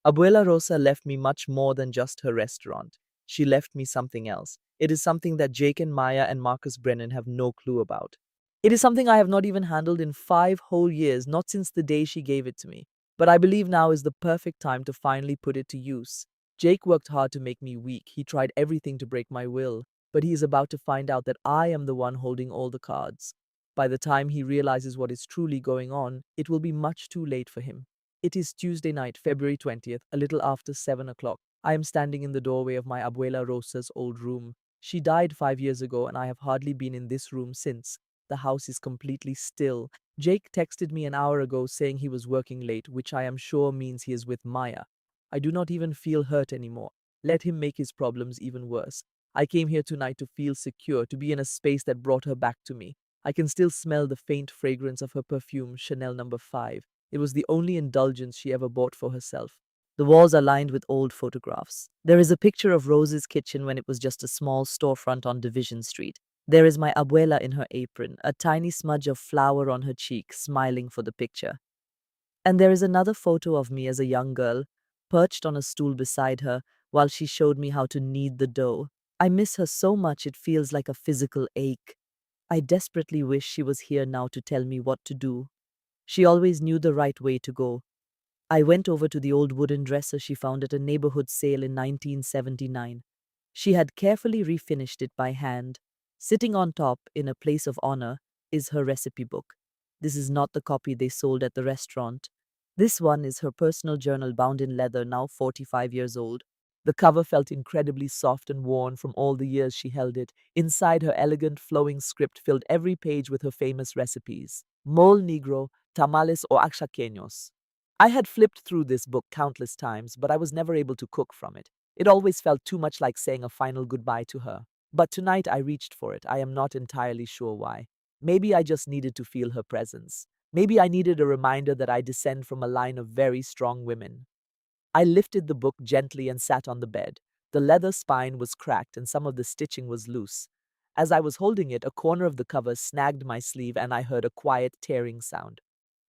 [SPEAKER 2] Abuela Rosa left me much more than just her restaurant. She left me something else. It is something that Jake and Maya and Marcus Brennan have no clue about. It is something I have not even handled in 5 whole years, not since the day she gave it to me. But I believe now is the perfect time to finally put it to use. Jake worked hard to make me weak. He tried everything to break my will. But he is about to find out that I am the one holding all the cards. By the time he realizes what is truly going on, it will be much too late for him. It is Tuesday night, February 20th, a little after 7 o'clock. I am standing in the doorway of my Abuela Rosa's old room. She died 5 years ago, and I have hardly been in this room since. The house is completely still. Jake texted me an hour ago saying he was working late, which I am sure means he is with Maya. I do not even feel hurt anymore. Let him make his problems even worse. I came here tonight to feel secure, to be in a space that brought her back to me. I can still smell the faint fragrance of her perfume, Chanel No. 5. It was the only indulgence she ever bought for herself. The walls are lined with old photographs. There is a picture of Rose's kitchen when it was just a small storefront on Division Street. There is my abuela in her apron, a tiny smudge of flour on her cheek, smiling for the picture. And there is another photo of me as a young girl, perched on a stool beside her while she showed me how to knead the dough. I miss her so much it feels like a physical ache. I desperately wish she was here now to tell me what to do. She always knew the right way to go. I went over to the old wooden dresser she found at a neighborhood sale in 1979. She had carefully refinished it by hand. Sitting on top, in a place of honor, is her recipe book. This is not the copy they sold at the restaurant. This one is her personal journal bound in leather, now 45 years old. The cover felt incredibly soft and worn from all the years she held it. Inside, her elegant, flowing script filled every page with her famous recipes. Mole negro, tamales o axaqueños. I had flipped through this book countless times, but I was never able to cook from it. It always felt too much like saying a final goodbye to her. But tonight I reached for it. I am not entirely sure why. Maybe I just needed to feel her presence. Maybe I needed a reminder that I descend from a line of very strong women. I lifted the book gently and sat on the bed. The leather spine was cracked and some of the stitching was loose. As I was holding it, a corner of the cover snagged my sleeve and I heard a quiet tearing sound.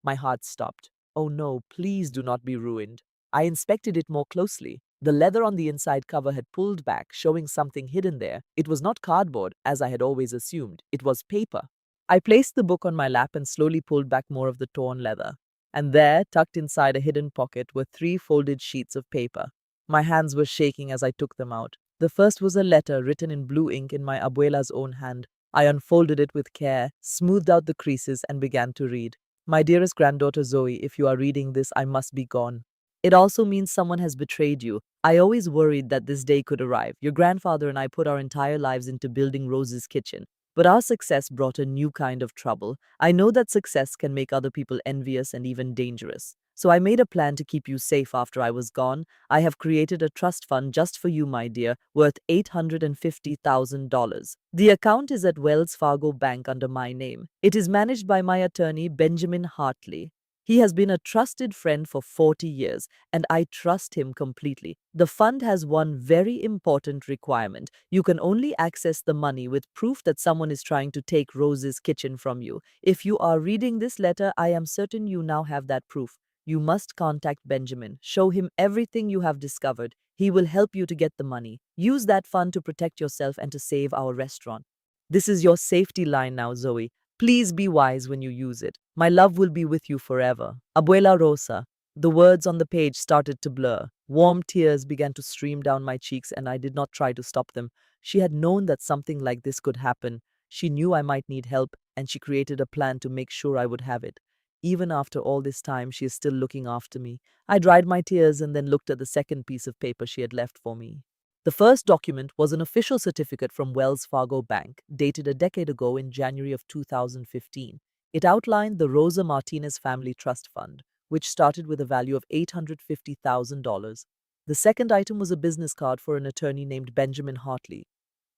[SPEAKER 2] My heart stopped. Oh no, please do not be ruined. I inspected it more closely. The leather on the inside cover had pulled back, showing something hidden there. It was not cardboard, as I had always assumed. It was paper. I placed the book on my lap and slowly pulled back more of the torn leather. And there, tucked inside a hidden pocket, were 3 folded sheets of paper. My hands were shaking as I took them out. The first was a letter written in blue ink in my abuela's own hand. I unfolded it with care, smoothed out the creases, and began to read. My dearest granddaughter Zoe, if you are reading this, I must be gone. It also means someone has betrayed you. I always worried that this day could arrive. Your grandfather and I put our entire lives into building Rose's kitchen. But our success brought a new kind of trouble. I know that success can make other people envious and even dangerous. So I made a plan to keep you safe after I was gone. I have created a trust fund just for you, my dear, worth $850,000. The account is at Wells Fargo Bank under my name. It is managed by my attorney, Benjamin Hartley. He has been a trusted friend for 40 years, and I trust him completely. The fund has one very important requirement. You can only access the money with proof that someone is trying to take Rose's kitchen from you. If you are reading this letter, I am certain you now have that proof. You must contact Benjamin. Show him everything you have discovered. He will help you to get the money. Use that fund to protect yourself and to save our restaurant. This is your safety line now, Zoe. Please be wise when you use it. My love will be with you forever. Abuela Rosa. The words on the page started to blur. Warm tears began to stream down my cheeks, and I did not try to stop them. She had known that something like this could happen. She knew I might need help, and she created a plan to make sure I would have it. Even after all this time, she is still looking after me. I dried my tears and then looked at the second piece of paper she had left for me. The first document was an official certificate from Wells Fargo Bank, dated a decade ago in January of 2015. It outlined the Rosa Martinez Family Trust Fund, which started with a value of $850,000. The second item was a business card for an attorney named Benjamin Hartley.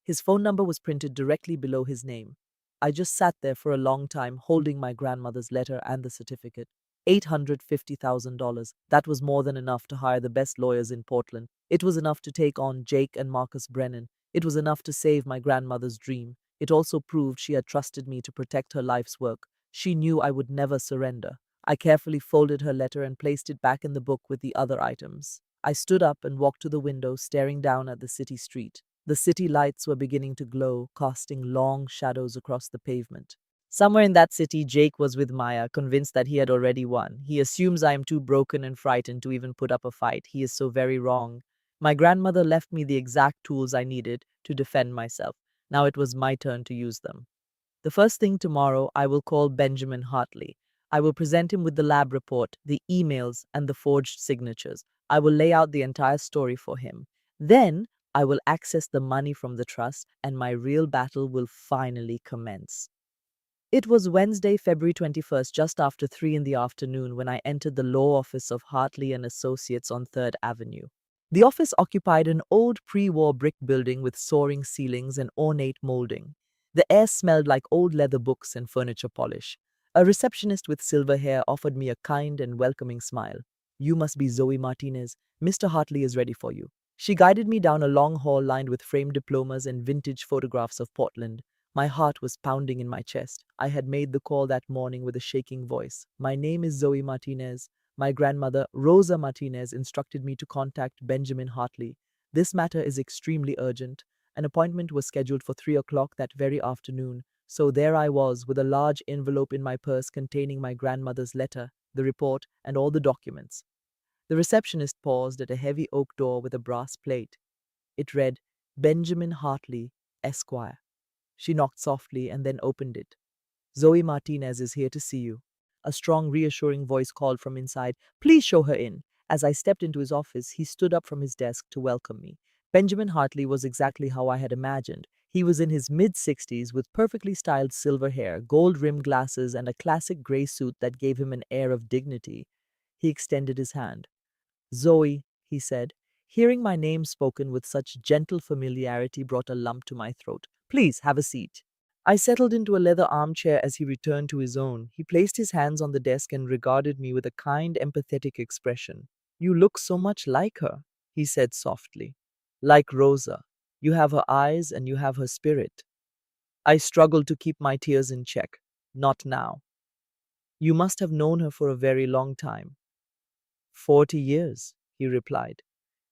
[SPEAKER 2] His phone number was printed directly below his name. I just sat there for a long time holding my grandmother's letter and the certificate. $850,000. That was more than enough to hire the best lawyers in Portland. It was enough to take on Jake and Marcus Brennan. It was enough to save my grandmother's dream. It also proved she had trusted me to protect her life's work. She knew I would never surrender. I carefully folded her letter and placed it back in the book with the other items. I stood up and walked to the window, staring down at the city street. The city lights were beginning to glow, casting long shadows across the pavement. Somewhere in that city, Jake was with Maya, convinced that he had already won. He assumes I am too broken and frightened to even put up a fight. He is so very wrong. My grandmother left me the exact tools I needed to defend myself. Now it was my turn to use them. The first thing tomorrow, I will call Benjamin Hartley. I will present him with the lab report, the emails, and the forged signatures. I will lay out the entire story for him. Then, I will access the money from the trust, and my real battle will finally commence. It was Wednesday, February 21st, just after 3 in the afternoon, when I entered the law office of Hartley and Associates on 3rd Avenue. The office occupied an old pre-war brick building with soaring ceilings and ornate molding. The air smelled like old leather books and furniture polish. A receptionist with silver hair offered me a kind and welcoming smile. "You must be Zoe Martinez. Mr. Hartley is ready for you." She guided me down a long hall lined with framed diplomas and vintage photographs of Portland. My heart was pounding in my chest. I had made the call that morning with a shaking voice. "My name is Zoe Martinez. My grandmother, Rosa Martinez, instructed me to contact Benjamin Hartley. This matter is extremely urgent. An appointment was scheduled for 3 o'clock that very afternoon. So there I was, with a large envelope in my purse containing my grandmother's letter, the report, and all the documents. The receptionist paused at a heavy oak door with a brass plate. It read, "Benjamin Hartley, Esquire." She knocked softly and then opened it. "Zoe Martinez is here to see you." A strong, reassuring voice called from inside, "Please show her in." As I stepped into his office, he stood up from his desk to welcome me. Benjamin Hartley was exactly how I had imagined. He was in his mid-60s with perfectly styled silver hair, gold-rimmed glasses, and a classic gray suit that gave him an air of dignity. He extended his hand. "Zoe," he said. Hearing my name spoken with such gentle familiarity brought a lump to my throat. "Please, have a seat." I settled into a leather armchair as he returned to his own. He placed his hands on the desk and regarded me with a kind, empathetic expression. "You look so much like her," he said softly. "Like Rosa. You have her eyes and you have her spirit." I struggled to keep my tears in check. "Not now." "You must have known her for a very long time." 40 years, he replied.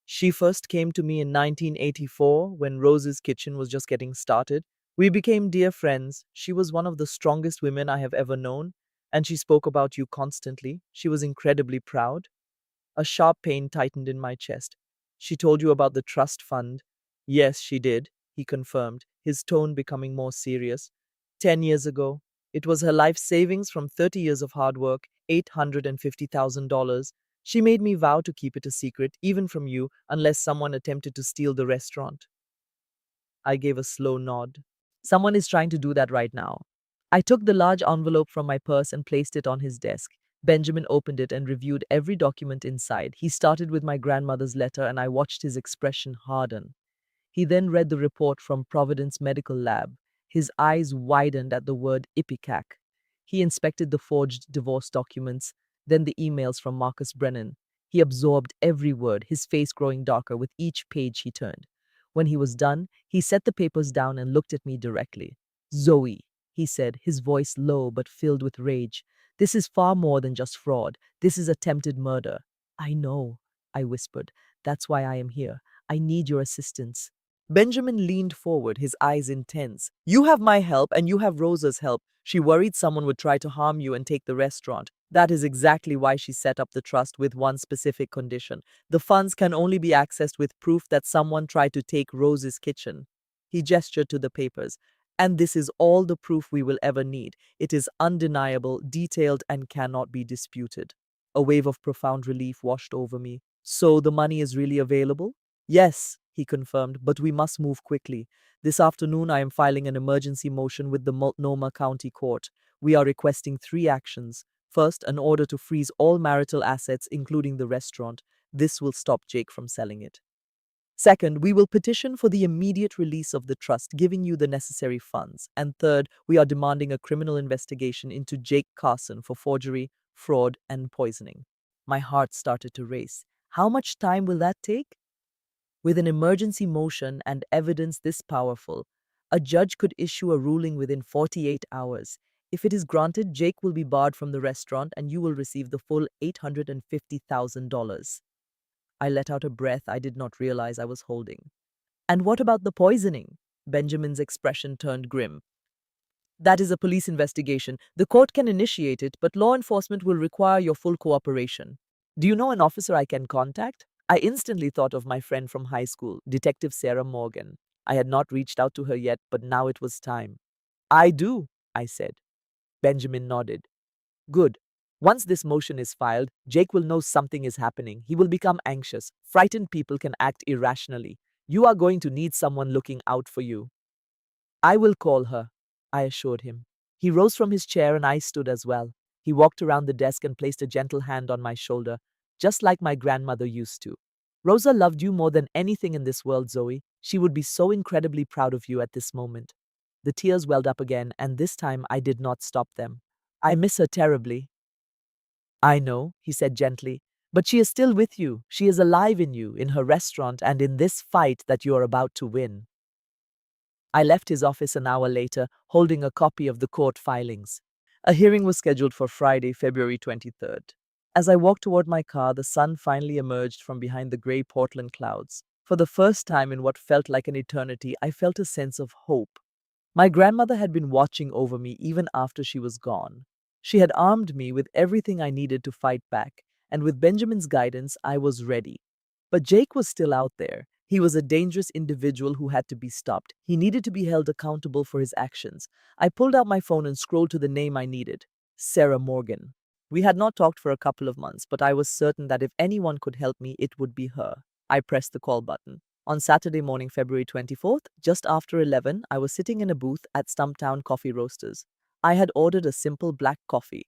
[SPEAKER 2] "She first came to me in 1984 when Rose's Kitchen was just getting started. We became dear friends. She was one of the strongest women I have ever known, and she spoke about you constantly. She was incredibly proud." A sharp pain tightened in my chest. "She told you about the trust fund?" "Yes, she did," he confirmed, his tone becoming more serious. 10 years ago. It was her life savings from 30 years of hard work, $850,000. She made me vow to keep it a secret, even from you, unless someone attempted to steal the restaurant. I gave a slow nod. "Someone is trying to do that right now." I took the large envelope from my purse and placed it on his desk. Benjamin opened it and reviewed every document inside. He started with my grandmother's letter, and I watched his expression harden. He then read the report from Providence Medical Lab. His eyes widened at the word Ipecac. He inspected the forged divorce documents, then the emails from Marcus Brennan. He absorbed every word, his face growing darker with each page he turned. When he was done, he set the papers down and looked at me directly. "Zoe," he said, his voice low but filled with rage, This is far more than just fraud. This is attempted murder. I know, I whispered. That's why I am here. I need your assistance. Benjamin leaned forward, his eyes intense. You have my help and you have Rosa's help. She worried someone would try to harm you and take the restaurant. That is exactly why she set up the trust with one specific condition. The funds can only be accessed with proof that someone tried to take Rose's kitchen. He gestured to the papers. And this is all the proof we will ever need. It is undeniable, detailed, and cannot be disputed. A wave of profound relief washed over me. So the money is really available? Yes, he confirmed, but we must move quickly. This afternoon, I am filing an emergency motion with the Multnomah County Court. We are requesting three actions. First, an order to freeze all marital assets, including the restaurant. This will stop Jake from selling it. Second, we will petition for the immediate release of the trust, giving you the necessary funds. And third, we are demanding a criminal investigation into Jake Carson for forgery, fraud, and poisoning. My heart started to race. How much time will that take? With an emergency motion and evidence this powerful, a judge could issue a ruling within 48 hours. If it is granted, Jake will be barred from the restaurant and you will receive the full $850,000. I let out a breath I did not realize I was holding. And what about the poisoning? Benjamin's expression turned grim. That is a police investigation. The court can initiate it, but law enforcement will require your full cooperation. Do you know an officer I can contact? I instantly thought of my friend from high school, Detective Sarah Morgan. I had not reached out to her yet, but now it was time. I do, I said. Benjamin nodded. Good. Once this motion is filed, Jake will know something is happening. He will become anxious. Frightened people can act irrationally. You are going to need someone looking out for you. I will call her, I assured him. He rose from his chair and I stood as well. He walked around the desk and placed a gentle hand on my shoulder, just like my grandmother used to. Rosa loved you more than anything in this world, Zoe. She would be so incredibly proud of you at this moment. The tears welled up again, and this time I did not stop them. I miss her terribly. I know, he said gently, but she is still with you. She is alive in you, in her restaurant, and in this fight that you are about to win. I left his office an hour later, holding a copy of the court filings. A hearing was scheduled for Friday, February 23rd. As I walked toward my car, the sun finally emerged from behind the gray Portland clouds. For the first time in what felt like an eternity, I felt a sense of hope. My grandmother had been watching over me even after she was gone. She had armed me with everything I needed to fight back, and with Benjamin's guidance, I was ready. But Jake was still out there. He was a dangerous individual who had to be stopped. He needed to be held accountable for his actions. I pulled out my phone and scrolled to the name I needed: Sarah Morgan. We had not talked for a couple of months, but I was certain that if anyone could help me, it would be her. I pressed the call button. On Saturday morning, February 24th, just after 11, I was sitting in a booth at Stumptown Coffee Roasters. I had ordered a simple black coffee.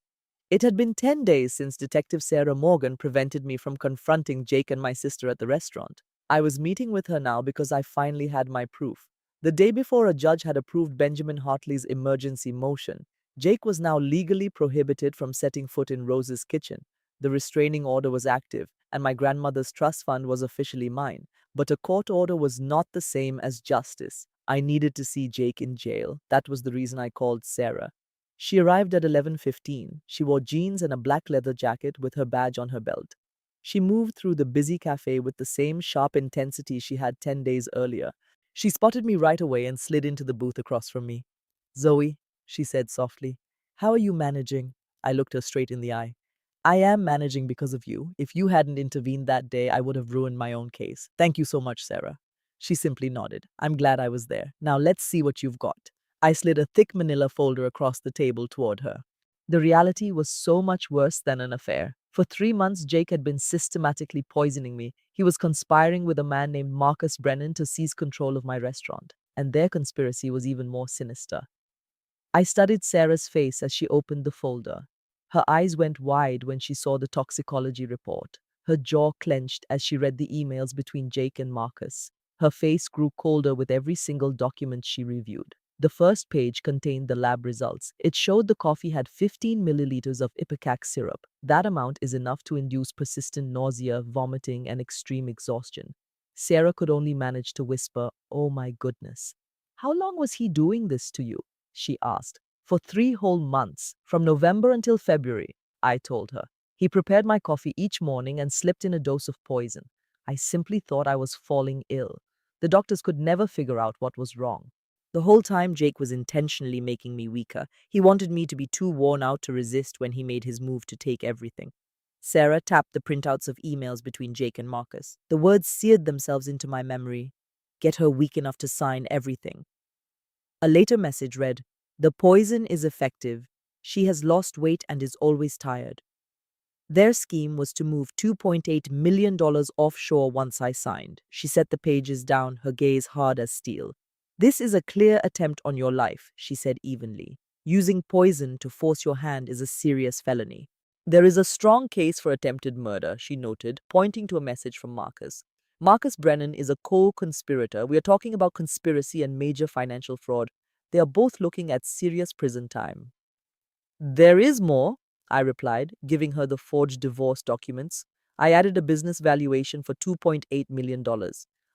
[SPEAKER 2] It had been 10 days since Detective Sarah Morgan prevented me from confronting Jake and my sister at the restaurant. I was meeting with her now because I finally had my proof. The day before a judge had approved Benjamin Hartley's emergency motion, Jake was now legally prohibited from setting foot in Rose's kitchen. The restraining order was active, and my grandmother's trust fund was officially mine. But a court order was not the same as justice. I needed to see Jake in jail. That was the reason I called Sarah. She arrived at 11:15. She wore jeans and a black leather jacket with her badge on her belt. She moved through the busy cafe with the same sharp intensity she had 10 days earlier. She spotted me right away and slid into the booth across from me. Zoe, she said softly, how are you managing? I looked her straight in the eye. I am managing because of you. If you hadn't intervened that day, I would have ruined my own case. Thank you so much, Sarah. She simply nodded. I'm glad I was there. Now let's see what you've got. I slid a thick manila folder across the table toward her. The reality was so much worse than an affair. For 3 months, Jake had been systematically poisoning me. He was conspiring with a man named Marcus Brennan to seize control of my restaurant. And their conspiracy was even more sinister. I studied Sarah's face as she opened the folder. Her eyes went wide when she saw the toxicology report. Her jaw clenched as she read the emails between Jake and Marcus. Her face grew colder with every single document she reviewed. The first page contained the lab results. It showed the coffee had 15 milliliters of ipecac syrup. That amount is enough to induce persistent nausea, vomiting, and extreme exhaustion. Sarah could only manage to whisper, "Oh my goodness." "How long was he doing this to you?" she asked. For 3 whole months, from November until February, I told her. He prepared my coffee each morning and slipped in a dose of poison. I simply thought I was falling ill. The doctors could never figure out what was wrong. The whole time, Jake was intentionally making me weaker. He wanted me to be too worn out to resist when he made his move to take everything. Sarah tapped the printouts of emails between Jake and Marcus. The words seared themselves into my memory. Get her weak enough to sign everything. A later message read, "The poison is effective. She has lost weight and is always tired." Their scheme was to move $2.8 million offshore once I signed. She set the pages down, her gaze hard as steel. "This is a clear attempt on your life," she said evenly. "Using poison to force your hand is a serious felony." "There is a strong case for attempted murder," she noted, pointing to a message from Marcus. "Marcus Brennan is a co-conspirator. We are talking about conspiracy and major financial fraud. They are both looking at serious prison time." "There is more," I replied, giving her the forged divorce documents. I added a business valuation for $2.8 million.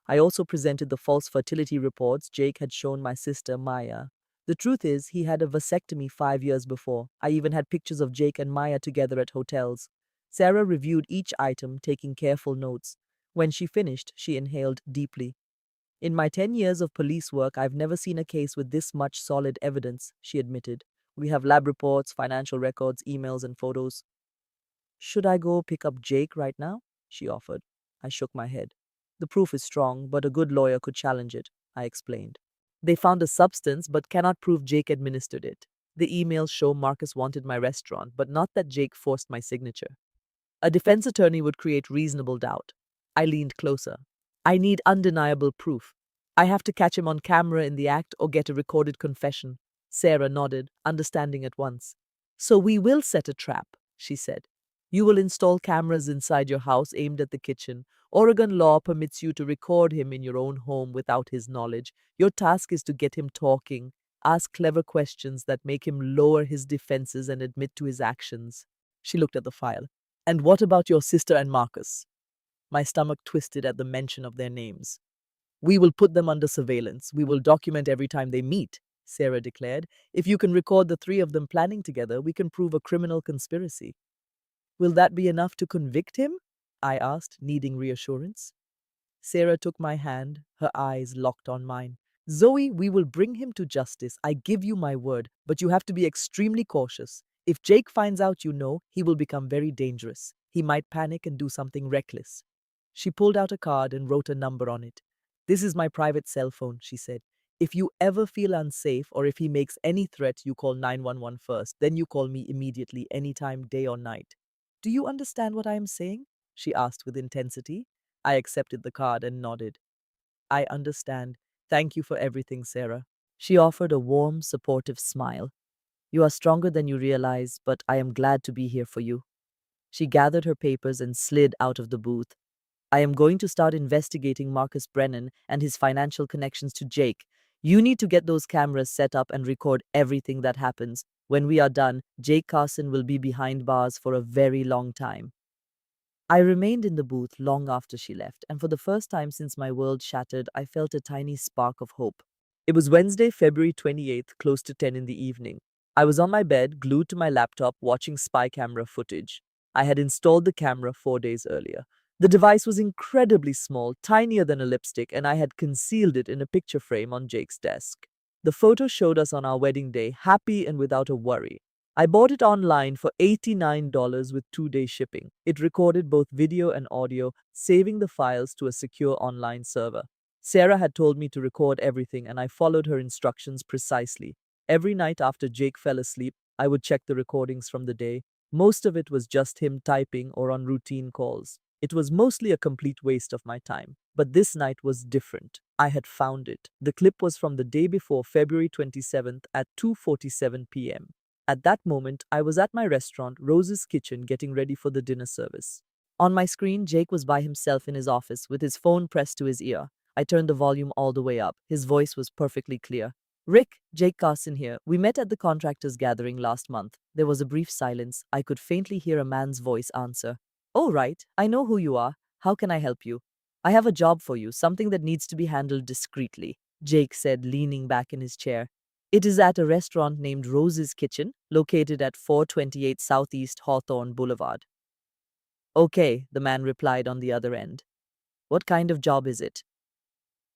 [SPEAKER 2] I also presented the false fertility reports Jake had shown my sister, Maya. The truth is, he had a vasectomy 5 years before. I even had pictures of Jake and Maya together at hotels. Sarah reviewed each item, taking careful notes. When she finished, she inhaled deeply. "In my 10 years of police work, I've never seen a case with this much solid evidence," she admitted. "We have lab reports, financial records, emails, and photos." "Should I go pick up Jake right now?" she offered. I shook my head. "The proof is strong, but a good lawyer could challenge it," I explained. "They found a substance but cannot prove Jake administered it. The emails show Marcus wanted my restaurant, but not that Jake forced my signature. A defense attorney would create reasonable doubt." I leaned closer. "I need undeniable proof. I have to catch him on camera in the act or get a recorded confession." Sarah nodded, understanding at once. "So we will set a trap," she said. "You will install cameras inside your house aimed at the kitchen. Oregon law permits you to record him in your own home without his knowledge. Your task is to get him talking. Ask clever questions that make him lower his defenses and admit to his actions." She looked at the file. "And what about your sister and Marcus?" My stomach twisted at the mention of their names. "We will put them under surveillance. We will document every time they meet," Sarah declared. "If you can record the three of them planning together, we can prove a criminal conspiracy." "Will that be enough to convict him?" I asked, needing reassurance. Sarah took my hand, her eyes locked on mine. "Zoe, we will bring him to justice. I give you my word, but you have to be extremely cautious. If Jake finds out you know, he will become very dangerous. He might panic and do something reckless." She pulled out a card and wrote a number on it. "This is my private cell phone," she said. "If you ever feel unsafe or if he makes any threat, you call 911 first. Then you call me immediately, anytime, day or night." "Do you understand what I am saying?" she asked with intensity. I accepted the card and nodded. "I understand. Thank you for everything, Sarah." She offered a warm, supportive smile. "You are stronger than you realize, but I am glad to be here for you." She gathered her papers and slid out of the booth. "I am going to start investigating Marcus Brennan and his financial connections to Jake. You need to get those cameras set up and record everything that happens. When we are done, Jake Carson will be behind bars for a very long time." I remained in the booth long after she left, and for the first time since my world shattered, I felt a tiny spark of hope. It was Wednesday, February 28th, close to 10 in the evening. I was on my bed, glued to my laptop, watching spy camera footage. I had installed the camera 4 days earlier. The device was incredibly small, tinier than a lipstick, and I had concealed it in a picture frame on Jake's desk. The photo showed us on our wedding day, happy and without a worry. I bought it online for $89 with 2-day shipping. It recorded both video and audio, saving the files to a secure online server. Sarah had told me to record everything, and I followed her instructions precisely. Every night after Jake fell asleep, I would check the recordings from the day. Most of it was just him typing or on routine calls. It was mostly a complete waste of my time. But this night was different. I had found it. The clip was from the day before, February 27th at 2:47 p.m. At that moment, I was at my restaurant, Rose's Kitchen, getting ready for the dinner service. On my screen, Jake was by himself in his office with his phone pressed to his ear. I turned the volume all the way up. His voice was perfectly clear. "Rick, Jake Carson here. We met at the contractors' gathering last month." There was a brief silence. I could faintly hear a man's voice answer. "Oh, right. I know who you are. How can I help you?" "I have a job for you, something that needs to be handled discreetly," Jake said, leaning back in his chair. It is at a restaurant named Rose's Kitchen, located at 428 Southeast Hawthorne Boulevard. Okay, the man replied on the other end. What kind of job is it?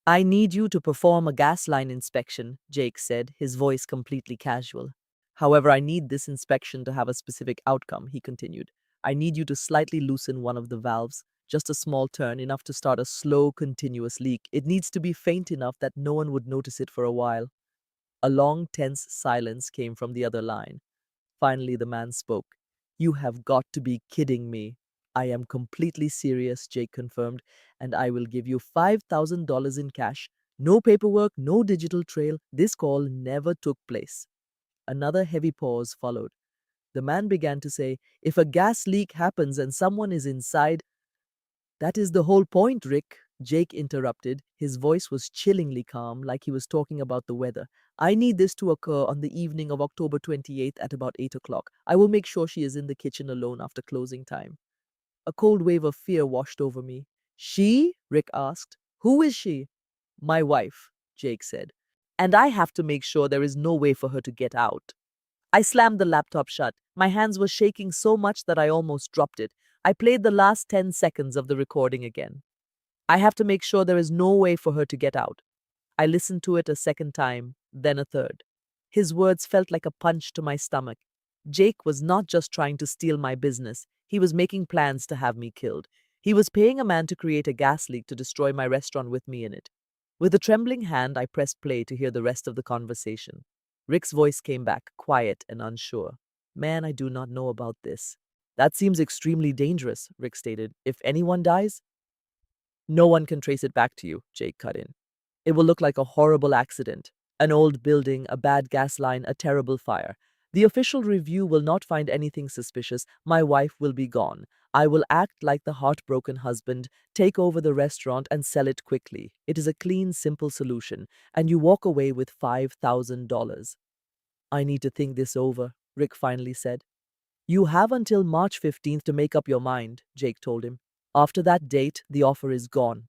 [SPEAKER 2] I need you to perform a gas line inspection, Jake said, his voice completely casual. However, I need this inspection to have a specific outcome, he continued. I need you to slightly loosen one of the valves, just a small turn, enough to start a slow, continuous leak. It needs to be faint enough that no one would notice it for a while. A long, tense silence came from the other line. Finally, the man spoke. You have got to be kidding me. I am completely serious, Jake confirmed, and I will give you $5,000 in cash. No paperwork, no digital trail. This call never took place. Another heavy pause followed. The man began to say, if a gas leak happens and someone is inside, that is the whole point, Rick, Jake interrupted. His voice was chillingly calm, like he was talking about the weather. I need this to occur on the evening of October 28th at about 8 o'clock. I will make sure she is in the kitchen alone after closing time. A cold wave of fear washed over me. She? Rick asked. Who is she? My wife, Jake said. And I have to make sure there is no way for her to get out. I slammed the laptop shut. My hands were shaking so much that I almost dropped it. I played the last 10 seconds of the recording again. I have to make sure there is no way for her to get out. I listened to it a second time, then a third. His words felt like a punch to my stomach. Jake was not just trying to steal my business, he was making plans to have me killed. He was paying a man to create a gas leak to destroy my restaurant with me in it. With a trembling hand, I pressed play to hear the rest of the conversation. Rick's voice came back, quiet and unsure. Man, I do not know about this. That seems extremely dangerous, Rick stated. If anyone dies, no one can trace it back to you, Jake cut in. It will look like a horrible accident. An old building, a bad gas line, a terrible fire. The official review will not find anything suspicious. My wife will be gone. I will act like the heartbroken husband, take over the restaurant and sell it quickly. It is a clean, simple solution, and you walk away with $5,000. I need to think this over, Rick finally said. You have until March 15th to make up your mind, Jake told him. After that date, the offer is gone.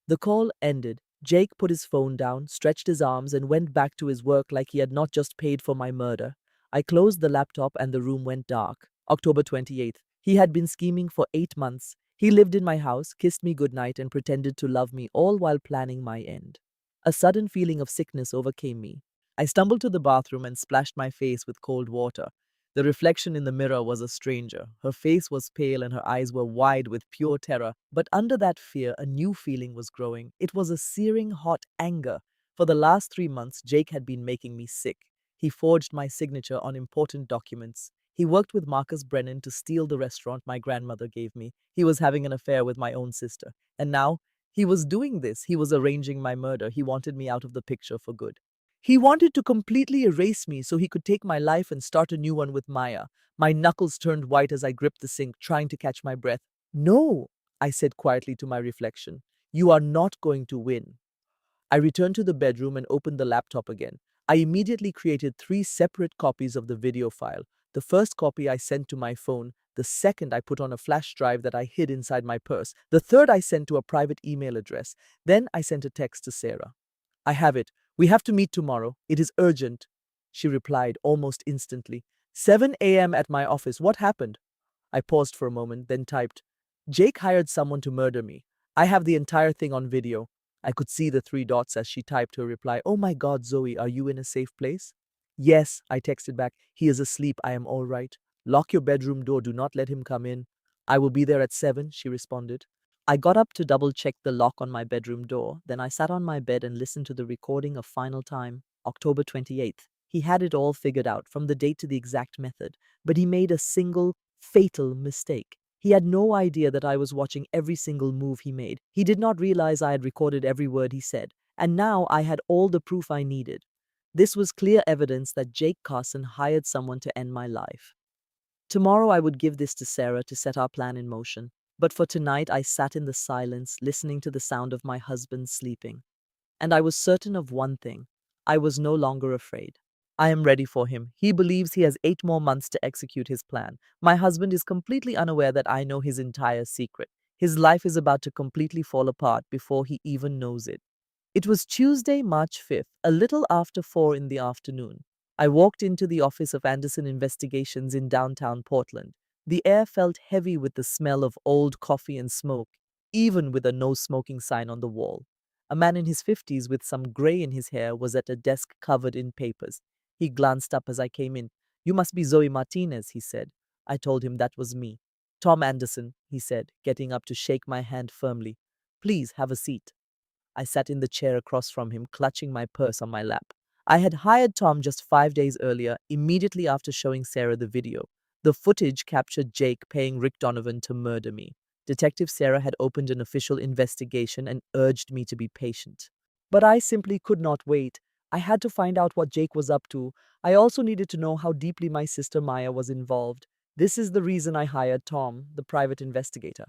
[SPEAKER 2] The call ended. Jake put his phone down, stretched his arms, and went back to his work like he had not just paid for my murder. I closed the laptop and the room went dark. October 28th. He had been scheming for 8 months. He lived in my house, kissed me goodnight, and pretended to love me, all while planning my end. A sudden feeling of sickness overcame me. I stumbled to the bathroom and splashed my face with cold water. The reflection in the mirror was a stranger. Her face was pale and her eyes were wide with pure terror. But under that fear, a new feeling was growing. It was a searing, hot anger. For the last 3 months, Jake had been making me sick. He forged my signature on important documents. He worked with Marcus Brennan to steal the restaurant my grandmother gave me. He was having an affair with my own sister. And now, he was doing this. He was arranging my murder. He wanted me out of the picture for good. He wanted to completely erase me so he could take my life and start a new one with Maya. My knuckles turned white as I gripped the sink, trying to catch my breath. No, I said quietly to my reflection. You are not going to win. I returned to the bedroom and opened the laptop again. I immediately created 3 separate copies of the video file. The first copy I sent to my phone. The second I put on a flash drive that I hid inside my purse. The third I sent to a private email address. Then I sent a text to Sarah. I have it. We have to meet tomorrow. It is urgent, she replied almost instantly. 7 a.m. at my office. What happened? I paused for a moment, then typed, Jake hired someone to murder me. I have the entire thing on video. I could see the 3 dots as she typed her reply. Oh my God, Zoe, are you in a safe place? Yes, I texted back. He is asleep. I am all right. Lock your bedroom door. Do not let him come in. I will be there at 7, she responded. I got up to double check the lock on my bedroom door. Then I sat on my bed and listened to the recording of Final Time, October 28th. He had it all figured out, from the date to the exact method, but he made a single, fatal mistake. He had no idea that I was watching every single move he made. He did not realize I had recorded every word he said, and now I had all the proof I needed. This was clear evidence that Jake Carson hired someone to end my life. Tomorrow I would give this to Sarah to set our plan in motion. But for tonight I sat in the silence, listening to the sound of my husband sleeping. And I was certain of one thing. I was no longer afraid. I am ready for him. He believes he has 8 more months to execute his plan. My husband is completely unaware that I know his entire secret. His life is about to completely fall apart before he even knows it. It was Tuesday, March 5th, a little after 4 in the afternoon. I walked into the office of Anderson Investigations in downtown Portland. The air felt heavy with the smell of old coffee and smoke, even with a no smoking sign on the wall. A man in his 50s with some gray in his hair was at a desk covered in papers. He glanced up as I came in. "You must be Zoe Martinez," he said. I told him that was me. "Tom Anderson," he said, getting up to shake my hand firmly. "Please have a seat." I sat in the chair across from him, clutching my purse on my lap. I had hired Tom just 5 days earlier, immediately after showing Sarah the video. The footage captured Jake paying Rick Donovan to murder me. Detective Sarah had opened an official investigation and urged me to be patient. But I simply could not wait. I had to find out what Jake was up to. I also needed to know how deeply my sister Maya was involved. This is the reason I hired Tom, the private investigator.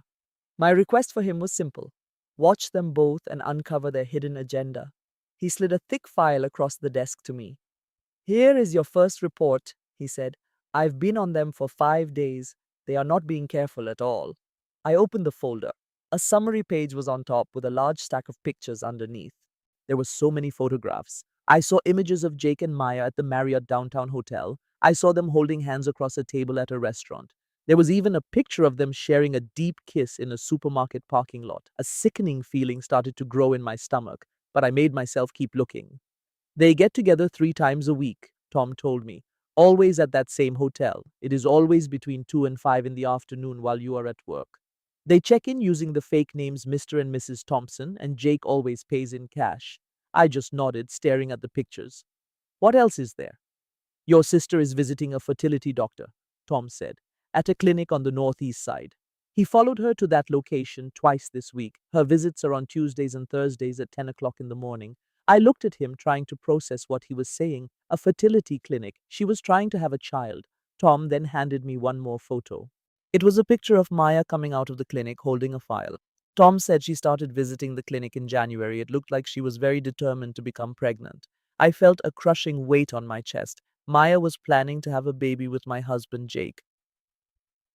[SPEAKER 2] My request for him was simple: watch them both and uncover their hidden agenda. He slid a thick file across the desk to me. "Here is your first report," he said. "I've been on them for 5 days. They are not being careful at all." I opened the folder. A summary page was on top with a large stack of pictures underneath. There were so many photographs. I saw images of Jake and Maya at the Marriott downtown hotel. I saw them holding hands across a table at a restaurant. There was even a picture of them sharing a deep kiss in a supermarket parking lot. A sickening feeling started to grow in my stomach, but I made myself keep looking. "They get together 3 times a week," Tom told me. "Always at that same hotel. It is always between 2 and 5 in the afternoon while you are at work. They check in using the fake names Mr. and Mrs. Thompson, and Jake always pays in cash." I just nodded, staring at the pictures. "What else is there?" "Your sister is visiting a fertility doctor," Tom said, "at a clinic on the northeast side. He followed her to that location twice this week. Her visits are on Tuesdays and Thursdays at 10 o'clock in the morning." I looked at him, trying to process what he was saying. A fertility clinic. She was trying to have a child. Tom then handed me one more photo. It was a picture of Maya coming out of the clinic holding a file. Tom said she started visiting the clinic in January. It looked like she was very determined to become pregnant. I felt a crushing weight on my chest. Maya was planning to have a baby with my husband, Jake.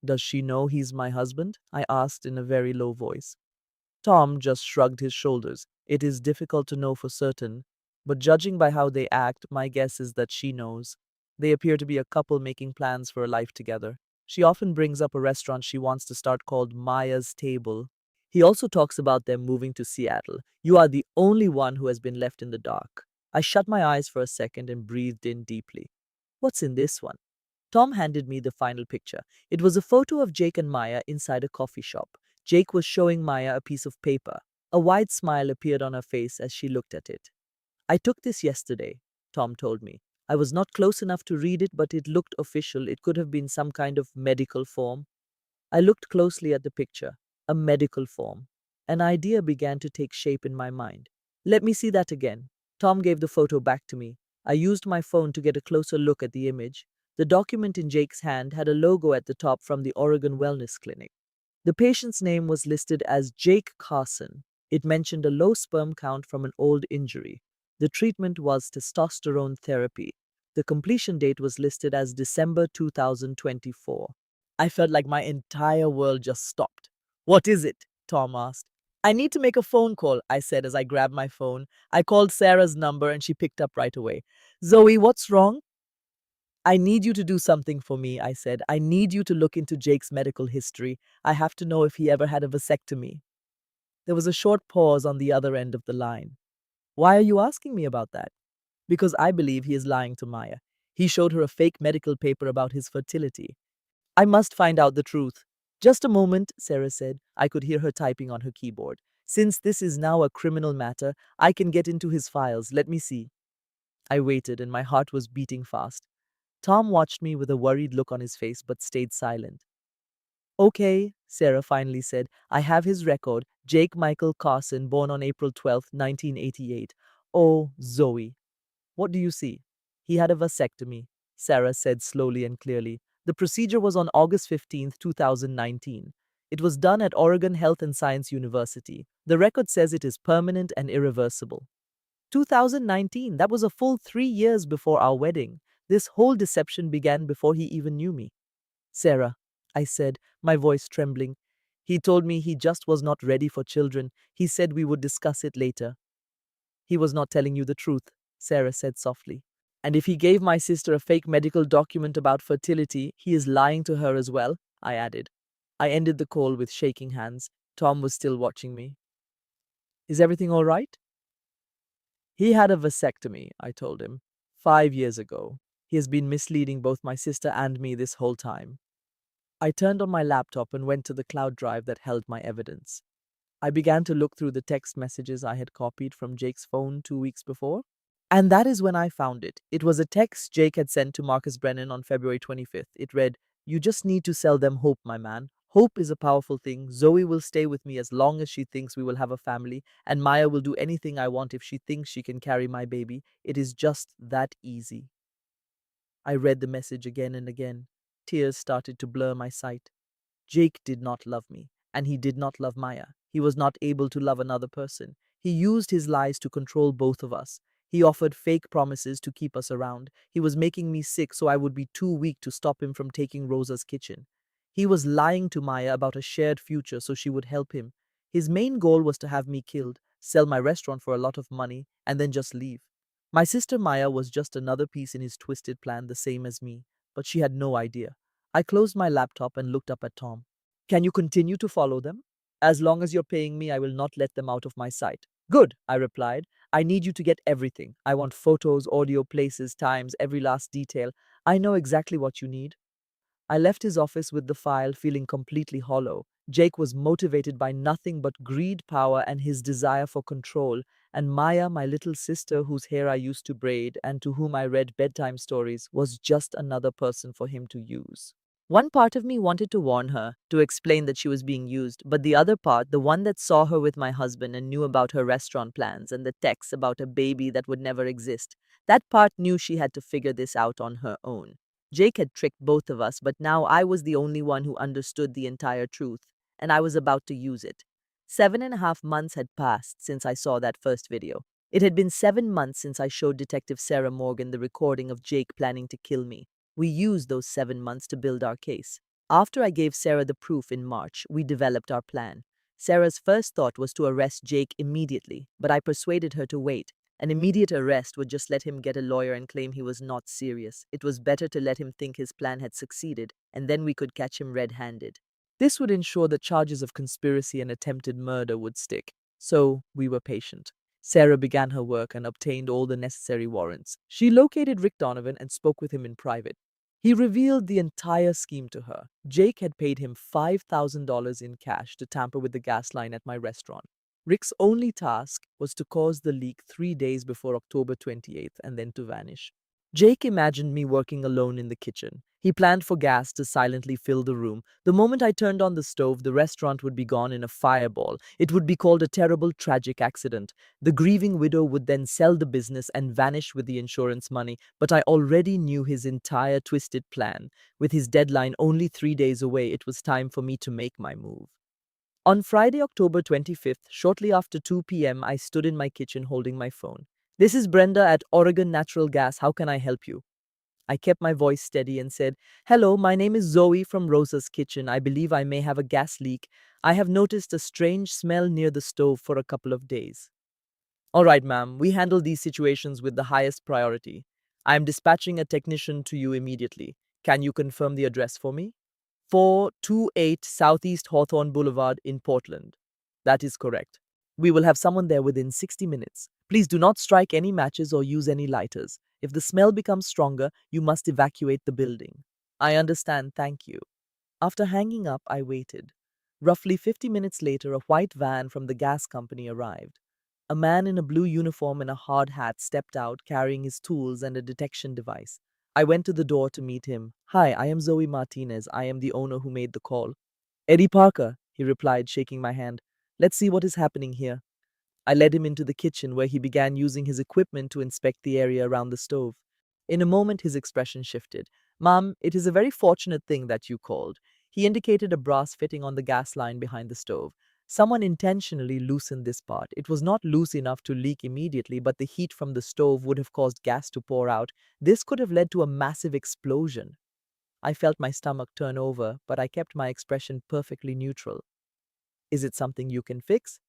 [SPEAKER 2] "Does she know he's my husband?" I asked in a very low voice. Tom just shrugged his shoulders. "It is difficult to know for certain, but judging by how they act, my guess is that she knows. They appear to be a couple making plans for a life together. She often brings up a restaurant she wants to start called Maya's Table. He also talks about them moving to Seattle. You are the only one who has been left in the dark." I shut my eyes for a second and breathed in deeply. "What's in this one?" Tom handed me the final picture. It was a photo of Jake and Maya inside a coffee shop. Jake was showing Maya a piece of paper. A wide smile appeared on her face as she looked at it. "I took this yesterday," Tom told me. "I was not close enough to read it, but it looked official. It could have been some kind of medical form." I looked closely at the picture. A medical form. An idea began to take shape in my mind. "Let me see that again." Tom gave the photo back to me. I used my phone to get a closer look at the image. The document in Jake's hand had a logo at the top from the Oregon Wellness Clinic. The patient's name was listed as Jake Carson. It mentioned a low sperm count from an old injury. The treatment was testosterone therapy. The completion date was listed as December 2024. I felt like my entire world just stopped. "What is it?" Tom asked. "I need to make a phone call," I said as I grabbed my phone. I called Sarah's number and she picked up right away. "Zoe, what's wrong?" "I need you to do something for me," I said. "I need you to look into Jake's medical history. I have to know if he ever had a vasectomy." There was a short pause on the other end of the line. "Why are you asking me about that?" "Because I believe he is lying to Maya. He showed her a fake medical paper about his fertility. I must find out the truth." "Just a moment," Sarah said. I could hear her typing on her keyboard. "Since this is now a criminal matter, I can get into his files. Let me see." I waited and my heart was beating fast. Tom watched me with a worried look on his face but stayed silent. "Okay," Sarah finally said. "I have his record. Jake Michael Carson, born on April 12th, 1988. Oh, Zoe. What do you see?" "He had a vasectomy," Sarah said slowly and clearly. "The procedure was on August 15th, 2019. It was done at Oregon Health and Science University. The record says it is permanent and irreversible." 2019, that was a full 3 years before our wedding. This whole deception began before he even knew me. "Sarah," I said, my voice trembling. "He told me he just was not ready for children. He said we would discuss it later." He was not telling you the truth, Sarah said softly. And if he gave my sister a fake medical document about fertility, he is lying to her as well, I added. I ended the call with shaking hands. Tom was still watching me. Is everything all right? He had a vasectomy, I told him, 5 years ago. He has been misleading both my sister and me this whole time. I turned on my laptop and went to the cloud drive that held my evidence. I began to look through the text messages I had copied from Jake's phone 2 weeks before. And that is when I found it. It was a text Jake had sent to Marcus Brennan on February 25th. It read, "You just need to sell them hope, my man. Hope is a powerful thing. Zoe will stay with me as long as she thinks we will have a family, and Maya will do anything I want if she thinks she can carry my baby. It is just that easy." I read the message again and again. Tears started to blur my sight. Jake did not love me, and he did not love Maya. He was not able to love another person. He used his lies to control both of us. He offered fake promises to keep us around. He was making me sick so I would be too weak to stop him from taking Rosa's kitchen. He was lying to Maya about a shared future so she would help him. His main goal was to have me killed, sell my restaurant for a lot of money, and then just leave. My sister Maya was just another piece in his twisted plan, the same as me, but she had no idea. I closed my laptop and looked up at Tom. Can you continue to follow them? As long as you're paying me, I will not let them out of my sight. Good, I replied. I need you to get everything. I want photos, audio, places, times, every last detail. I know exactly what you need. I left his office with the file, feeling completely hollow. Jake was motivated by nothing but greed, power, and his desire for control. And Maya, my little sister, whose hair I used to braid and to whom I read bedtime stories, was just another person for him to use. One part of me wanted to warn her, to explain that she was being used, but the other part, the one that saw her with my husband and knew about her restaurant plans and the texts about a baby that would never exist, that part knew she had to figure this out on her own. Jake had tricked both of us, but now I was the only one who understood the entire truth, and I was about to use it. 7.5 months had passed since I saw that first video. It had been 7 months since I showed Detective Sarah Morgan the recording of Jake planning to kill me. We used those 7 months to build our case. After I gave Sarah the proof in March, we developed our plan. Sarah's first thought was to arrest Jake immediately, but I persuaded her to wait. An immediate arrest would just let him get a lawyer and claim he was not serious. It was better to let him think his plan had succeeded, and then we could catch him red-handed. This would ensure that charges of conspiracy and attempted murder would stick. So we were patient. Sarah began her work and obtained all the necessary warrants. She located Rick Donovan and spoke with him in private. He revealed the entire scheme to her. Jake had paid him $5,000 in cash to tamper with the gas line at my restaurant. Rick's only task was to cause the leak 3 days before October 28th and then to vanish. Jake imagined me working alone in the kitchen. He planned for gas to silently fill the room. The moment I turned on the stove, the restaurant would be gone in a fireball. It would be called a terrible, tragic accident. The grieving widow would then sell the business and vanish with the insurance money. But I already knew his entire twisted plan. With his deadline only 3 days away, it was time for me to make my move. On Friday, October 25th, shortly after 2 p.m., I stood in my kitchen holding my phone. "This is Brenda at Oregon Natural Gas. How can I help you?" I kept my voice steady and said, "Hello, my name is Zoe from Rosa's Kitchen. I believe I may have a gas leak. I have noticed a strange smell near the stove for a couple of days." "All right, ma'am, we handle these situations with the highest priority. I am dispatching a technician to you immediately. Can you confirm the address for me?" 428 Southeast Hawthorne Boulevard in Portland. That is correct. We will have someone there within 60 minutes. Please do not strike any matches or use any lighters. If the smell becomes stronger, you must evacuate the building. I understand, thank you. After hanging up, I waited. Roughly 50 minutes later, a white van from the gas company arrived. A man in a blue uniform and a hard hat stepped out carrying his tools and a detection device. I went to the door to meet him. "Hi, I am Zoe Martinez. I am the owner who made the call." "Eddie Parker," he replied, shaking my hand. "Let's see what is happening here." I led him into the kitchen where he began using his equipment to inspect the area around the stove. In a moment, his expression shifted. "Ma'am, it is a very fortunate thing that you called." He indicated a brass fitting on the gas line behind the stove. "Someone intentionally loosened this part. It was not loose enough to leak immediately, but the heat from the stove would have caused gas to pour out. This could have led to a massive explosion." I felt my stomach turn over, but I kept my expression perfectly neutral. "Is it something you can fix?"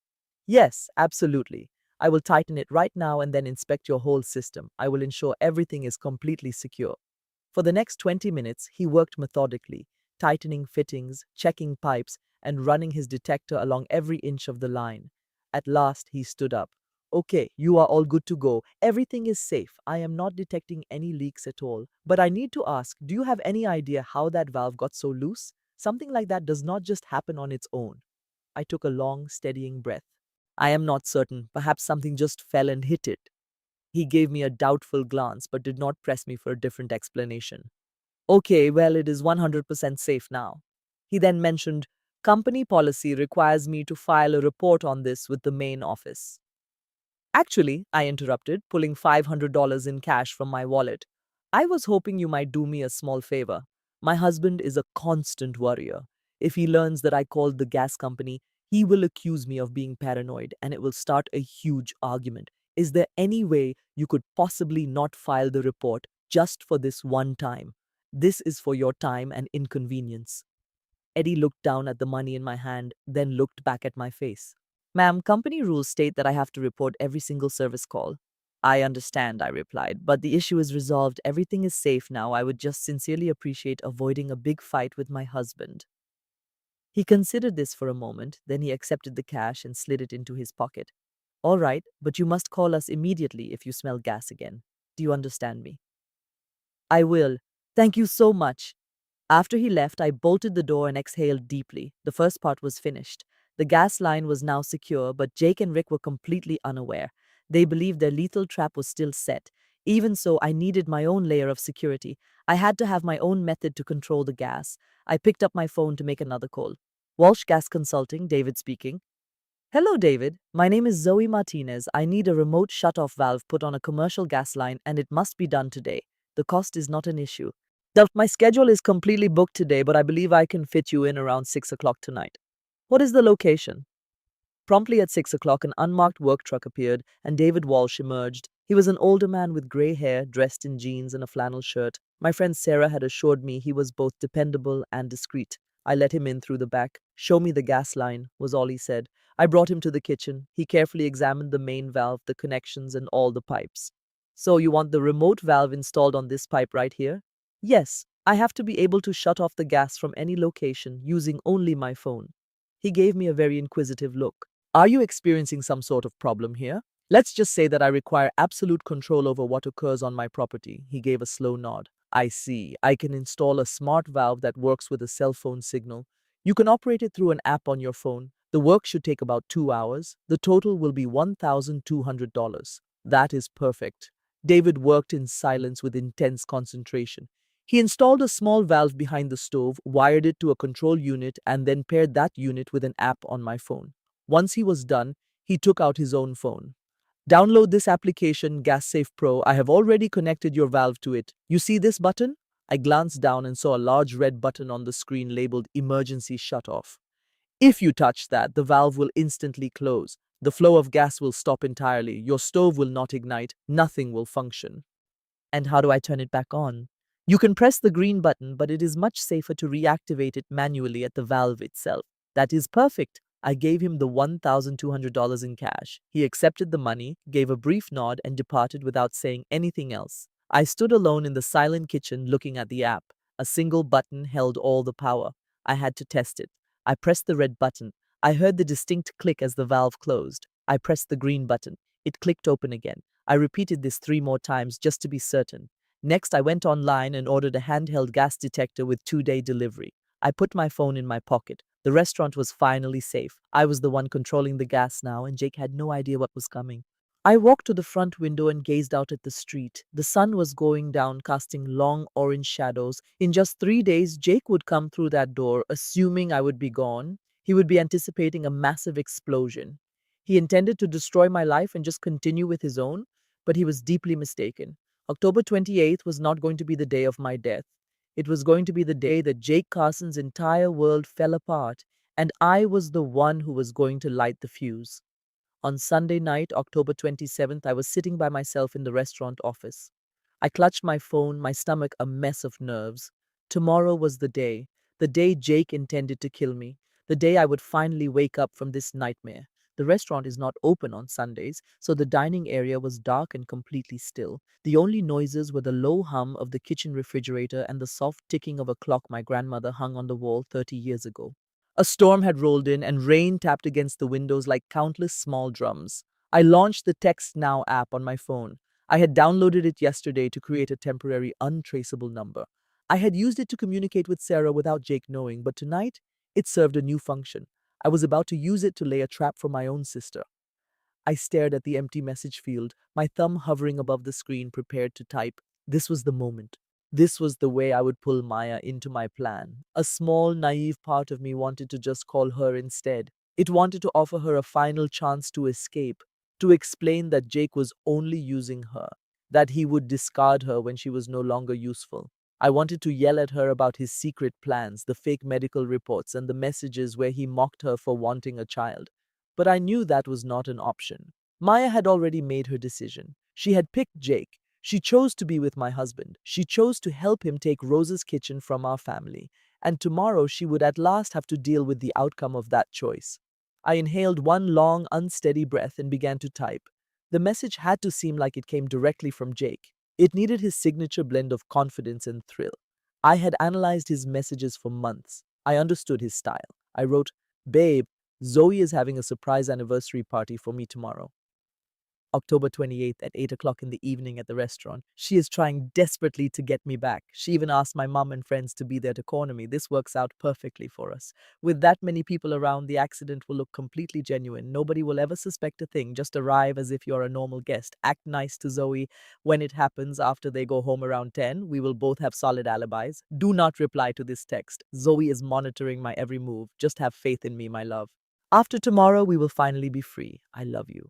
[SPEAKER 2] "Yes, absolutely. I will tighten it right now and then inspect your whole system. I will ensure everything is completely secure. For the next 20 minutes, he worked methodically, tightening fittings, checking pipes, and running his detector along every inch of the line. At last, he stood up. Okay, you are all good to go. Everything is safe. I am not detecting any leaks at all. But I need to ask, do you have any idea how that valve got so loose? Something like that does not just happen on its own. I took a long, steadying breath. I am not certain. Perhaps something just fell and hit it. He gave me a doubtful glance but did not press me for a different explanation. Okay, well, it is 100% safe now. He then mentioned, company policy requires me to file a report on this with the main office. Actually, I interrupted, pulling $500 in cash from my wallet. I was hoping you might do me a small favor. My husband is a constant worrier. If he learns that I called the gas company, he will accuse me of being paranoid and it will start a huge argument. Is there any way you could possibly not file the report just for this one time? This is for your time and inconvenience. Eddie looked down at the money in my hand, then looked back at my face. Ma'am, company rules state that I have to report every single service call. I understand, I replied, but the issue is resolved. Everything is safe now. I would just sincerely appreciate avoiding a big fight with my husband. He considered this for a moment, then he accepted the cash and slid it into his pocket. All right, but you must call us immediately if you smell gas again. Do you understand me? I will. Thank you so much. After he left, I bolted the door and exhaled deeply. The first part was finished. The gas line was now secure, but Jake and Rick were completely unaware. They believed their lethal trap was still set. Even so, I needed my own layer of security. I had to have my own method to control the gas. I picked up my phone to make another call. Walsh Gas Consulting, David speaking. Hello, David. My name is Zoe Martinez. I need a remote shut-off valve put on a commercial gas line, and it must be done today. The cost is not an issue. My schedule is completely booked today, but I believe I can fit you in around 6 o'clock tonight. What is the location? Promptly at 6 o'clock, an unmarked work truck appeared, and David Walsh emerged. He was an older man with gray hair, dressed in jeans and a flannel shirt. My friend Sarah had assured me he was both dependable and discreet. I let him in through the back. Show me the gas line, was all he said. I brought him to the kitchen. He carefully examined the main valve, the connections, and all the pipes. So you want the remote valve installed on this pipe right here? Yes, I have to be able to shut off the gas from any location using only my phone. He gave me a very inquisitive look. Are you experiencing some sort of problem here? Let's just say that I require absolute control over what occurs on my property. He gave a slow nod. I see. I can install a smart valve that works with a cell phone signal. You can operate it through an app on your phone. The work should take about 2 hours. The total will be $1,200. That is perfect. David worked in silence with intense concentration. He installed a small valve behind the stove, wired it to a control unit, and then paired that unit with an app on my phone. Once he was done, he took out his own phone. Download this application, GasSafe Pro. I have already connected your valve to it. You see this button? I glanced down and saw a large red button on the screen labeled Emergency Shutoff. If you touch that, the valve will instantly close. The flow of gas will stop entirely. Your stove will not ignite. Nothing will function. And how do I turn it back on? You can press the green button, but it is much safer to reactivate it manually at the valve itself. That is perfect. I gave him the $1,200 in cash. He accepted the money, gave a brief nod, and departed without saying anything else. I stood alone in the silent kitchen looking at the app. A single button held all the power. I had to test it. I pressed the red button. I heard the distinct click as the valve closed. I pressed the green button. It clicked open again. I repeated this 3 more times just to be certain. Next, I went online and ordered a handheld gas detector with 2-day delivery. I put my phone in my pocket. The restaurant was finally safe. I was the one controlling the gas now, and Jake had no idea what was coming. I walked to the front window and gazed out at the street. The sun was going down, casting long orange shadows. In just 3 days, Jake would come through that door, assuming I would be gone. He would be anticipating a massive explosion. He intended to destroy my life and just continue with his own, but he was deeply mistaken. October 28th was not going to be the day of my death. It was going to be the day that Jake Carson's entire world fell apart, and I was the one who was going to light the fuse. On Sunday night, October 27th, I was sitting by myself in the restaurant office. I clutched my phone, my stomach a mess of nerves. Tomorrow was the day Jake intended to kill me, the day I would finally wake up from this nightmare. The restaurant is not open on Sundays, so the dining area was dark and completely still. The only noises were the low hum of the kitchen refrigerator and the soft ticking of a clock my grandmother hung on the wall 30 years ago. A storm had rolled in and rain tapped against the windows like countless small drums. I launched the Text Now app on my phone. I had downloaded it yesterday to create a temporary untraceable number. I had used it to communicate with Sarah without Jake knowing, but tonight it served a new function. I was about to use it to lay a trap for my own sister. I stared at the empty message field, my thumb hovering above the screen, prepared to type. This was the moment. This was the way I would pull Maya into my plan. A small, naive part of me wanted to just call her instead. It wanted to offer her a final chance to escape, to explain that Jake was only using her, that he would discard her when she was no longer useful. I wanted to yell at her about his secret plans, the fake medical reports, and the messages where he mocked her for wanting a child. But I knew that was not an option. Maya had already made her decision. She had picked Jake. She chose to be with my husband. She chose to help him take Rose's kitchen from our family. And tomorrow she would at last have to deal with the outcome of that choice. I inhaled one long, unsteady breath and began to type. The message had to seem like it came directly from Jake. It needed his signature blend of confidence and thrill. I had analyzed his messages for months. I understood his style. I wrote, Babe, Zoe is having a surprise anniversary party for me tomorrow, October 28th at 8 o'clock in the evening at the restaurant. She is trying desperately to get me back. She even asked my mom and friends to be there to corner me. This works out perfectly for us. With that many people around, the accident will look completely genuine. Nobody will ever suspect a thing. Just arrive as if you're a normal guest. Act nice to Zoe when it happens after they go home around 10. We will both have solid alibis. Do not reply to this text. Zoe is monitoring my every move. Just have faith in me, my love. After tomorrow, we will finally be free. I love you.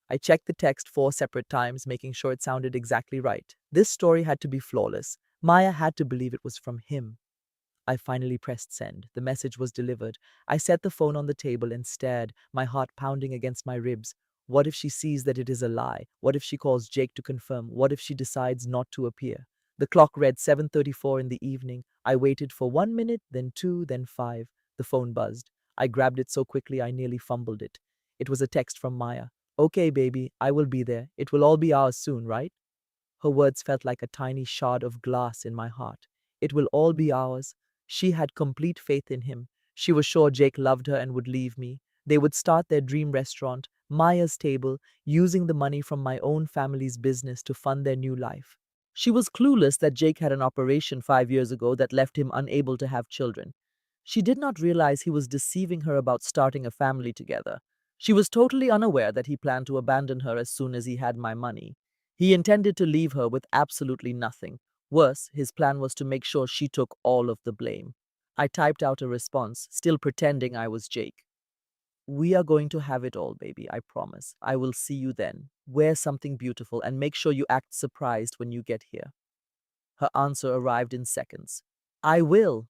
[SPEAKER 2] I checked the text 4 separate times, making sure it sounded exactly right. This story had to be flawless. Maya had to believe it was from him. I finally pressed send. The message was delivered. I set the phone on the table and stared, my heart pounding against my ribs. What if she sees that it is a lie? What if she calls Jake to confirm? What if she decides not to appear? The clock read 7:34 in the evening. I waited for 1 minute, then two, then five. The phone buzzed. I grabbed it so quickly I nearly fumbled it. It was a text from Maya. Okay, baby, I will be there. It will all be ours soon, right? Her words felt like a tiny shard of glass in my heart. It will all be ours. She had complete faith in him. She was sure Jake loved her and would leave me. They would start their dream restaurant, Maya's Table, using the money from my own family's business to fund their new life. She was clueless that Jake had an operation 5 years ago that left him unable to have children. She did not realize he was deceiving her about starting a family together. She was totally unaware that he planned to abandon her as soon as he had my money. He intended to leave her with absolutely nothing. Worse, his plan was to make sure she took all of the blame. I typed out a response, still pretending I was Jake. We are going to have it all, baby, I promise. I will see you then. Wear something beautiful and make sure you act surprised when you get here. Her answer arrived in seconds. I will.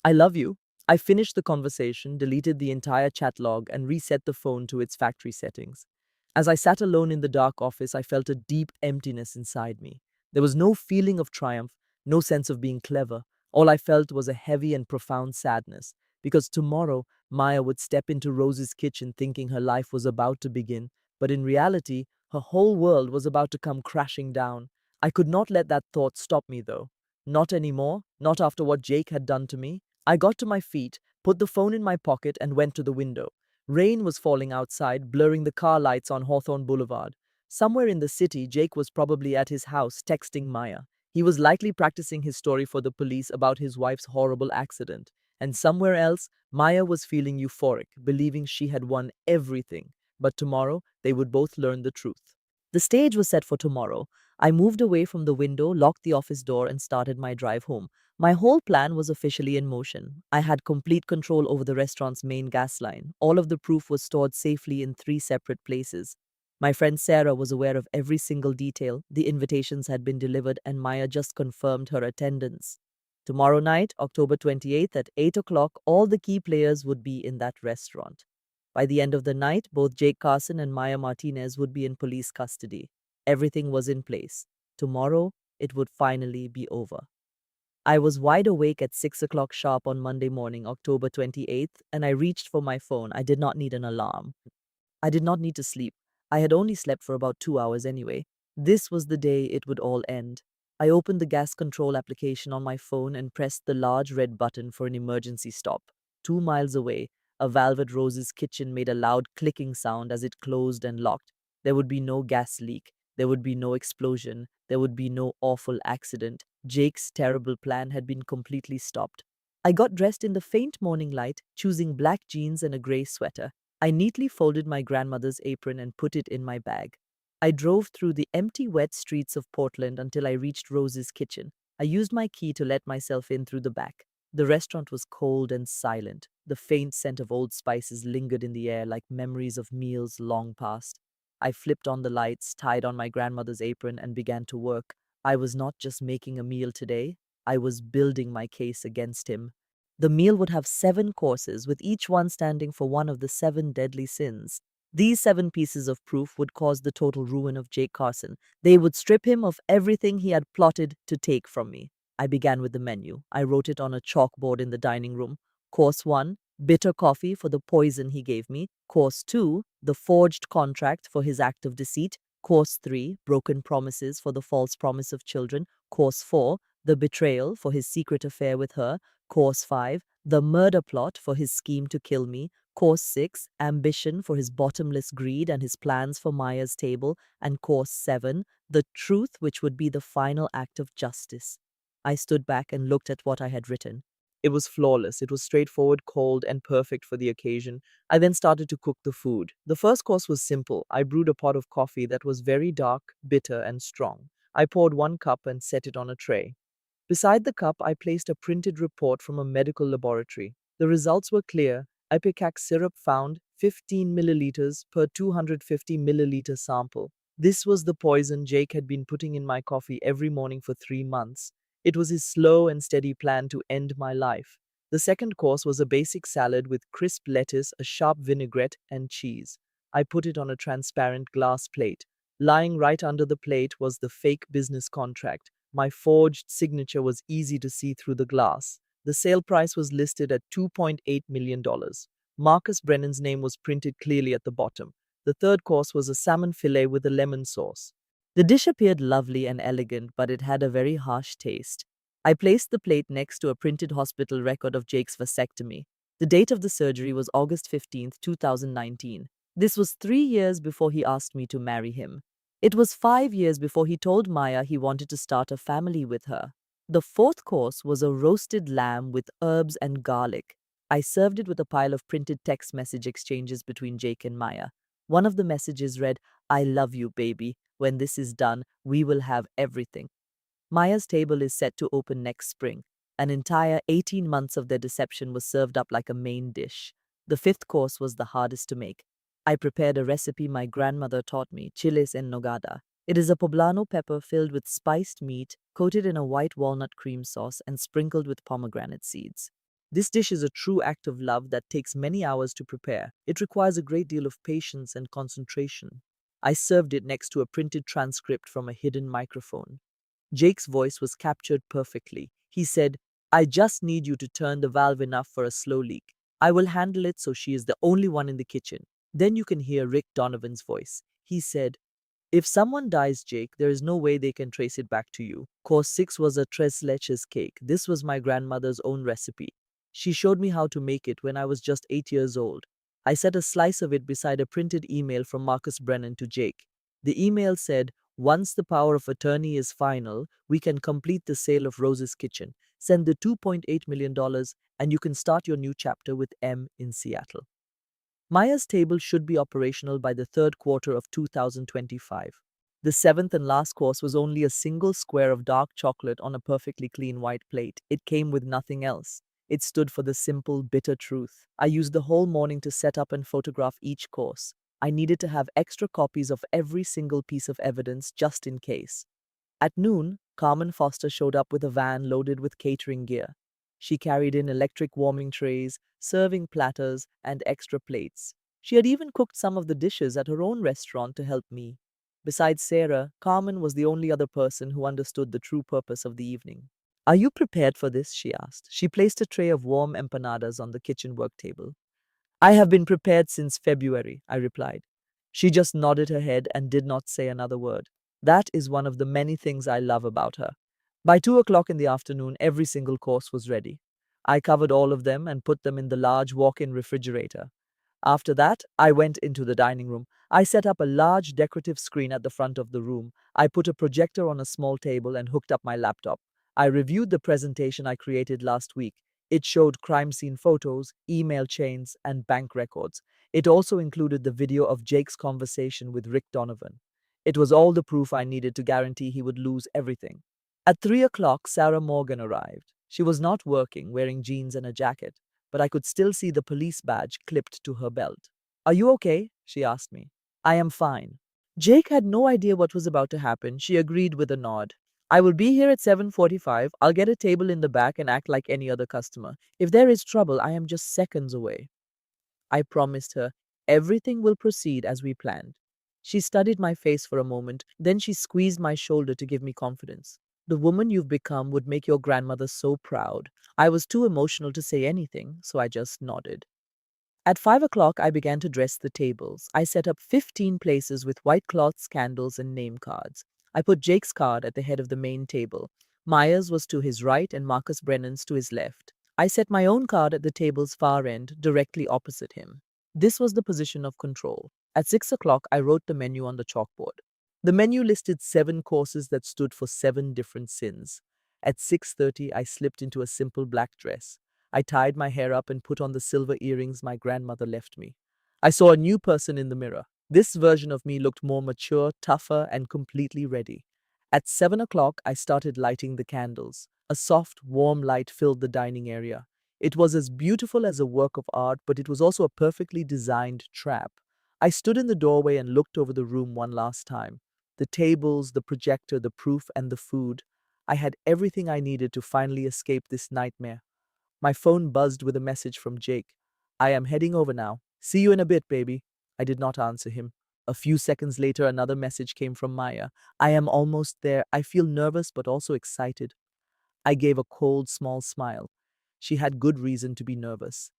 [SPEAKER 2] I love you. I finished the conversation, deleted the entire chat log, and reset the phone to its factory settings. As I sat alone in the dark office, I felt a deep emptiness inside me. There was no feeling of triumph, no sense of being clever. All I felt was a heavy and profound sadness, because tomorrow Maya would step into Rose's kitchen thinking her life was about to begin, but in reality, her whole world was about to come crashing down. I could not let that thought stop me, though. Not anymore, not after what Jake had done to me. I got to my feet, put the phone in my pocket, and went to the window. Rain was falling outside, blurring the car lights on Hawthorne Boulevard. Somewhere in the city, Jake was probably at his house texting Maya. He was likely practicing his story for the police about his wife's horrible accident. And somewhere else, Maya was feeling euphoric, believing she had won everything. But tomorrow, they would both learn the truth. The stage was set for tomorrow. I moved away from the window, locked the office door, and started my drive home. My whole plan was officially in motion. I had complete control over the restaurant's main gas line. All of the proof was stored safely in 3 separate places. My friend Sarah was aware of every single detail. The invitations had been delivered, and Maya just confirmed her attendance. Tomorrow night, October 28th at 8 o'clock, all the key players would be in that restaurant. By the end of the night, both Jake Carson and Maya Martinez would be in police custody. Everything was in place. Tomorrow, it would finally be over. I was wide awake at 6 o'clock sharp on Monday morning, October 28th, and I reached for my phone. I did not need an alarm. I did not need to sleep. I had only slept for about 2 hours anyway. This was the day it would all end. I opened the gas control application on my phone and pressed the large red button for an emergency stop. 2 miles away, a valve at Rose's kitchen made a loud clicking sound as it closed and locked. There would be no gas leak. There would be no explosion. There would be no awful accident. Jake's terrible plan had been completely stopped. I got dressed in the faint morning light, choosing black jeans and a gray sweater. I neatly folded my grandmother's apron and put it in my bag. I drove through the empty, wet streets of Portland until I reached Rose's kitchen. I used my key to let myself in through the back. The restaurant was cold and silent. The faint scent of old spices lingered in the air like memories of meals long past. I flipped on the lights, tied on my grandmother's apron, and began to work. I was not just making a meal today, I was building my case against him. The meal would have 7 courses, with each one standing for one of the 7 deadly sins. These 7 pieces of proof would cause the total ruin of Jake Carson. They would strip him of everything he had plotted to take from me. I began with the menu. I wrote it on a chalkboard in the dining room. Course 1, bitter coffee for the poison he gave me. Course 2, the forged contract for his act of deceit. Course 3, broken promises for the false promise of children. Course 4, the betrayal for his secret affair with her. Course 5, the murder plot for his scheme to kill me. Course 6, ambition for his bottomless greed and his plans for Maya's table. And Course 7, the truth, which would be the final act of justice. I stood back and looked at what I had written. It was flawless. It was straightforward, cold, and perfect for the occasion. I then started to cook the food. The first course was simple. I brewed a pot of coffee that was very dark, bitter, and strong. I poured 1 cup and set it on a tray. Beside the cup, I placed a printed report from a medical laboratory. The results were clear. Ipecac syrup found 15 milliliters per 250 milliliter sample. This was the poison Jake had been putting in my coffee every morning for 3 months. It was his slow and steady plan to end my life. The second course was a basic salad with crisp lettuce, a sharp vinaigrette, and cheese. I put it on a transparent glass plate. Lying right under the plate was the fake business contract. My forged signature was easy to see through the glass. The sale price was listed at $2.8 million. Marcus Brennan's name was printed clearly at the bottom. The third course was a salmon fillet with a lemon sauce. The dish appeared lovely and elegant, but it had a very harsh taste. I placed the plate next to a printed hospital record of Jake's vasectomy. The date of the surgery was August 15th, 2019. This was 3 years before he asked me to marry him. It was 5 years before he told Maya he wanted to start a family with her. The fourth course was a roasted lamb with herbs and garlic. I served it with a pile of printed text message exchanges between Jake and Maya. One of the messages read, "I love you, baby. When this is done, we will have everything." Maya's table is set to open next spring. An entire 18 months of their deception was served up like a main dish. The fifth course was the hardest to make. I prepared a recipe my grandmother taught me, chiles en nogada. It is a poblano pepper filled with spiced meat, coated in a white walnut cream sauce, and sprinkled with pomegranate seeds. This dish is a true act of love that takes many hours to prepare. It requires a great deal of patience and concentration. I served it next to a printed transcript from a hidden microphone. Jake's voice was captured perfectly. He said, "I just need you to turn the valve enough for a slow leak. I will handle it so she is the only one in the kitchen." Then you can hear Rick Donovan's voice. He said, "If someone dies, Jake, there is no way they can trace it back to you." Course 6 was a tres leches cake. This was my grandmother's own recipe. She showed me how to make it when I was just 8 years old. I set a slice of it beside a printed email from Marcus Brennan to Jake. The email said, "Once the power of attorney is final, we can complete the sale of Rose's Kitchen. Send the $2.8 million and you can start your new chapter with M in Seattle." Maya's table should be operational by the third quarter of 2025. The seventh and last course was only a single square of dark chocolate on a perfectly clean white plate. It came with nothing else. It stood for the simple, bitter truth. I used the whole morning to set up and photograph each course. I needed to have extra copies of every single piece of evidence just in case. At noon, Carmen Foster showed up with a van loaded with catering gear. She carried in electric warming trays, serving platters, and extra plates. She had even cooked some of the dishes at her own restaurant to help me. Besides Sarah, Carmen was the only other person who understood the true purpose of the evening. Are you prepared for this? She asked. She placed a tray of warm empanadas on the kitchen work table. I have been prepared since February, I replied. She just nodded her head and did not say another word. That is one of the many things I love about her. By 2 o'clock in the afternoon, every single course was ready. I covered all of them and put them in the large walk in refrigerator. After that, I went into the dining room. I set up a large decorative screen at the front of the room. I put a projector on a small table and hooked up my laptop. I reviewed the presentation I created last week. It showed crime scene photos, email chains, and bank records. It also included the video of Jake's conversation with Rick Donovan. It was all the proof I needed to guarantee he would lose everything. At 3 o'clock, Sarah Morgan arrived. She was not working, wearing jeans and a jacket, but I could still see the police badge clipped to her belt. Are you okay? She asked me. I am fine. Jake had no idea what was about to happen. She agreed with a nod. I will be here at 7:45. I'll get a table in the back and act like any other customer. If there is trouble, I am just seconds away. I promised her everything will proceed as we planned. She studied my face for a moment, then she squeezed my shoulder to give me confidence. The woman you've become would make your grandmother so proud. I was too emotional to say anything, so I just nodded. At 5 o'clock, I began to dress the tables. I set up 15 places with white cloths, candles, and name cards. I put Jake's card at the head of the main table. Myers was to his right and Marcus Brennan's to his left. I set my own card at the table's far end, directly opposite him. This was the position of control. At 6 o'clock, I wrote the menu on the chalkboard. The menu listed 7 courses that stood for 7 different sins. At 6:30, I slipped into a simple black dress. I tied my hair up and put on the silver earrings my grandmother left me. I saw a new person in the mirror. This version of me looked more mature, tougher, and completely ready. At 7 o'clock, I started lighting the candles. A soft, warm light filled the dining area. It was as beautiful as a work of art, but it was also a perfectly designed trap. I stood in the doorway and looked over the room one last time. The tables, the projector, the proof, and the food. I had everything I needed to finally escape this nightmare. My phone buzzed with a message from Jake. I am heading over now. See you in a bit, baby. I did not answer him. A few seconds later, another message came from Maya. I am almost there. I feel nervous but also excited. I gave a cold, small smile. She had good reason to be nervous.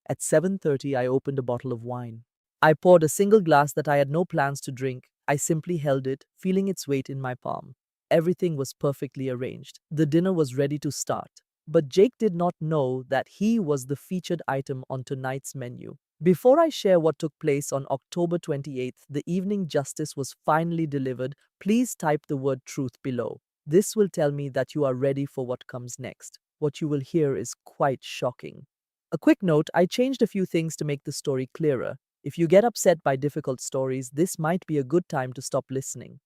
[SPEAKER 2] At 7:30, I opened a bottle of wine. I poured a single glass that I had no plans to drink. I simply held it, feeling its weight in my palm. Everything was perfectly arranged. The dinner was ready to start. But Jake did not know that he was the featured item on tonight's menu. Before I share what took place on October 28th, the evening justice was finally delivered. Please type the word truth below. This will tell me that you are ready for what comes next. What you will hear is quite shocking. A quick note, I changed a few things to make the story clearer. If you get upset by difficult stories, this might be a good time to stop listening.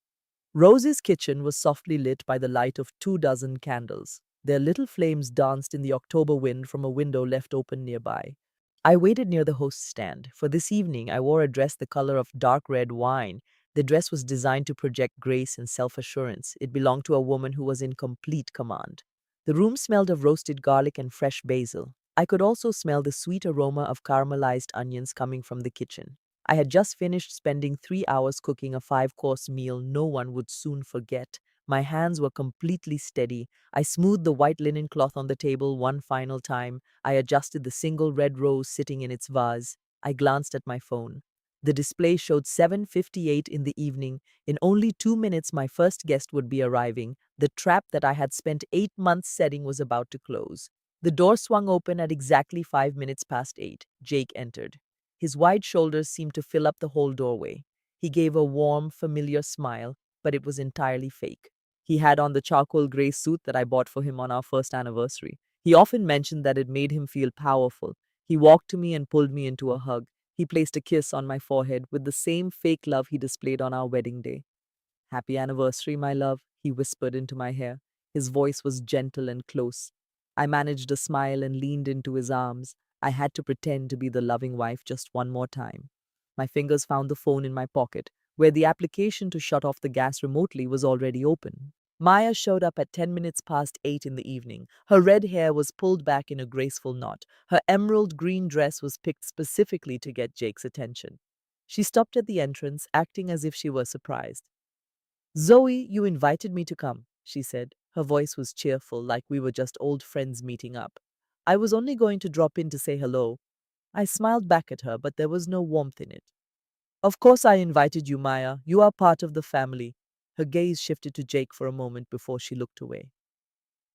[SPEAKER 2] Rose's kitchen was softly lit by the light of 2 dozen candles. Their little flames danced in the October wind from a window left open nearby. I waited near the host's stand. For this evening, I wore a dress the color of dark red wine. The dress was designed to project grace and self assurance. It belonged to a woman who was in complete command. The room smelled of roasted garlic and fresh basil. I could also smell the sweet aroma of caramelized onions coming from the kitchen. I had just finished spending 3 hours cooking a 5 course meal no one would soon forget. My hands were completely steady. I smoothed the white linen cloth on the table one final time. I adjusted the single red rose sitting in its vase. I glanced at my phone. The display showed 7:58 in the evening. In only 2 minutes, my first guest would be arriving. The trap that I had spent 8 months setting was about to close. The door swung open at exactly 5 minutes past 8. Jake entered. His wide shoulders seemed to fill up the whole doorway. He gave a warm, familiar smile, but it was entirely fake. He had on the charcoal gray suit that I bought for him on our first anniversary. He often mentioned that it made him feel powerful. He walked to me and pulled me into a hug. He placed a kiss on my forehead with the same fake love he displayed on our wedding day. Happy anniversary, my love, he whispered into my hair. His voice was gentle and close. I managed a smile and leaned into his arms. I had to pretend to be the loving wife just one more time. My fingers found the phone in my pocket, where the application to shut off the gas remotely was already open. Maya showed up at 10 minutes past 8 in the evening. Her red hair was pulled back in a graceful knot. Her emerald green dress was picked specifically to get Jake's attention. She stopped at the entrance, acting as if she were surprised. Zoe, you invited me to come, she said. Her voice was cheerful, like we were just old friends meeting up. I was only going to drop in to say hello. I smiled back at her, but there was no warmth in it. Of course, I invited you, Maya. You are part of the family. Her gaze shifted to Jake for a moment before she looked away.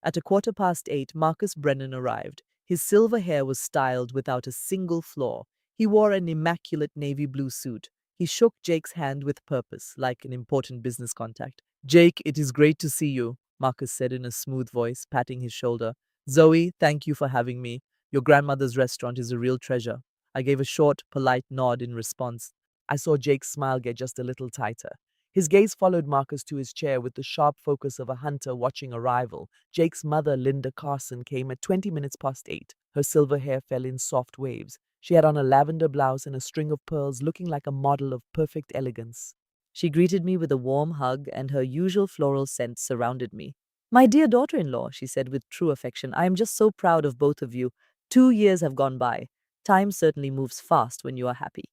[SPEAKER 2] At 8:15, Marcus Brennan arrived. His silver hair was styled without a single flaw. He wore an immaculate navy blue suit. He shook Jake's hand with purpose, like an important business contact. Jake, it is great to see you, Marcus said in a smooth voice, patting his shoulder. Zoe, thank you for having me. Your grandmother's restaurant is a real treasure. I gave a short, polite nod in response. I saw Jake's smile get just a little tighter. His gaze followed Marcus to his chair with the sharp focus of a hunter watching a rival. Jake's mother, Linda Carson, came at 20 minutes past 8. Her silver hair fell in soft waves. She had on a lavender blouse and a string of pearls, looking like a model of perfect elegance. She greeted me with a warm hug, and her usual floral scent surrounded me. My dear daughter-in-law, she said with true affection, I am just so proud of both of you. 2 years have gone by. Time certainly moves fast when you are happy.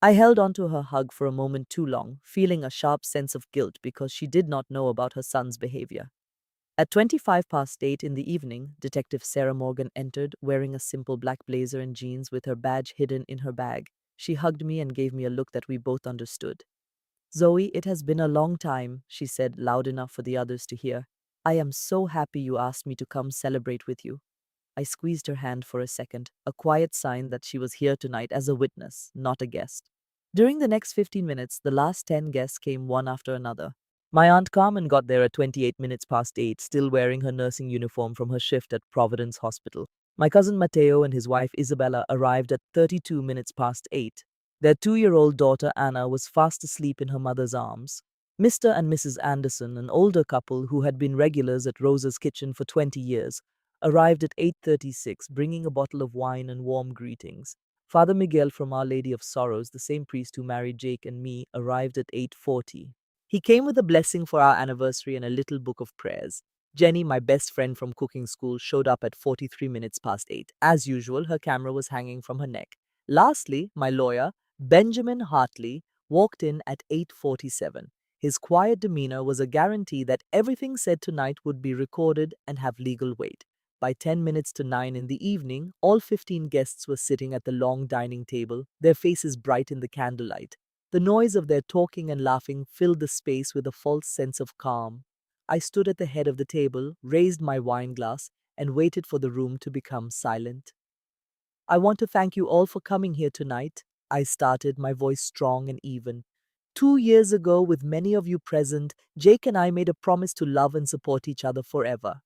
[SPEAKER 2] I held on to her hug for a moment too long, feeling a sharp sense of guilt because she did not know about her son's behavior. At 25 past 8 in the evening, Detective Sarah Morgan entered, wearing a simple black blazer and jeans with her badge hidden in her bag. She hugged me and gave me a look that we both understood. Zoe, it has been a long time, she said, loud enough for the others to hear. I am so happy you asked me to come celebrate with you. I squeezed her hand for a second, a quiet sign that she was here tonight as a witness, not a guest. During the next 15 minutes, the last 10 guests came one after another. My Aunt Carmen got there at 28 minutes past 8, still wearing her nursing uniform from her shift at Providence Hospital. My cousin Mateo and his wife Isabella arrived at 32 minutes past 8. Their 2-year-old daughter Anna was fast asleep in her mother's arms. Mr. and Mrs. Anderson, an older couple who had been regulars at Rosa's kitchen for 20 years, arrived at 8:36, bringing a bottle of wine and warm greetings. Father Miguel from Our Lady of Sorrows, the same priest who married Jake and me, arrived at 8:40. He came with a blessing for our anniversary and a little book of prayers. Jenny, my best friend from cooking school, showed up at 43 minutes past 8. As usual, her camera was hanging from her neck. Lastly, my lawyer, Benjamin Hartley, walked in at 8:47. His quiet demeanor was a guarantee that everything said tonight would be recorded and have legal weight. By 10 minutes to 9 in the evening, all 15 guests were sitting at the long dining table, their faces bright in the candlelight. The noise of their talking and laughing filled the space with a false sense of calm. I stood at the head of the table, raised my wine glass, and waited for the room to become silent. I want to thank you all for coming here tonight, I started, my voice strong and even. 2 years ago, with many of you present, Jake and I made a promise to love and support each other forever.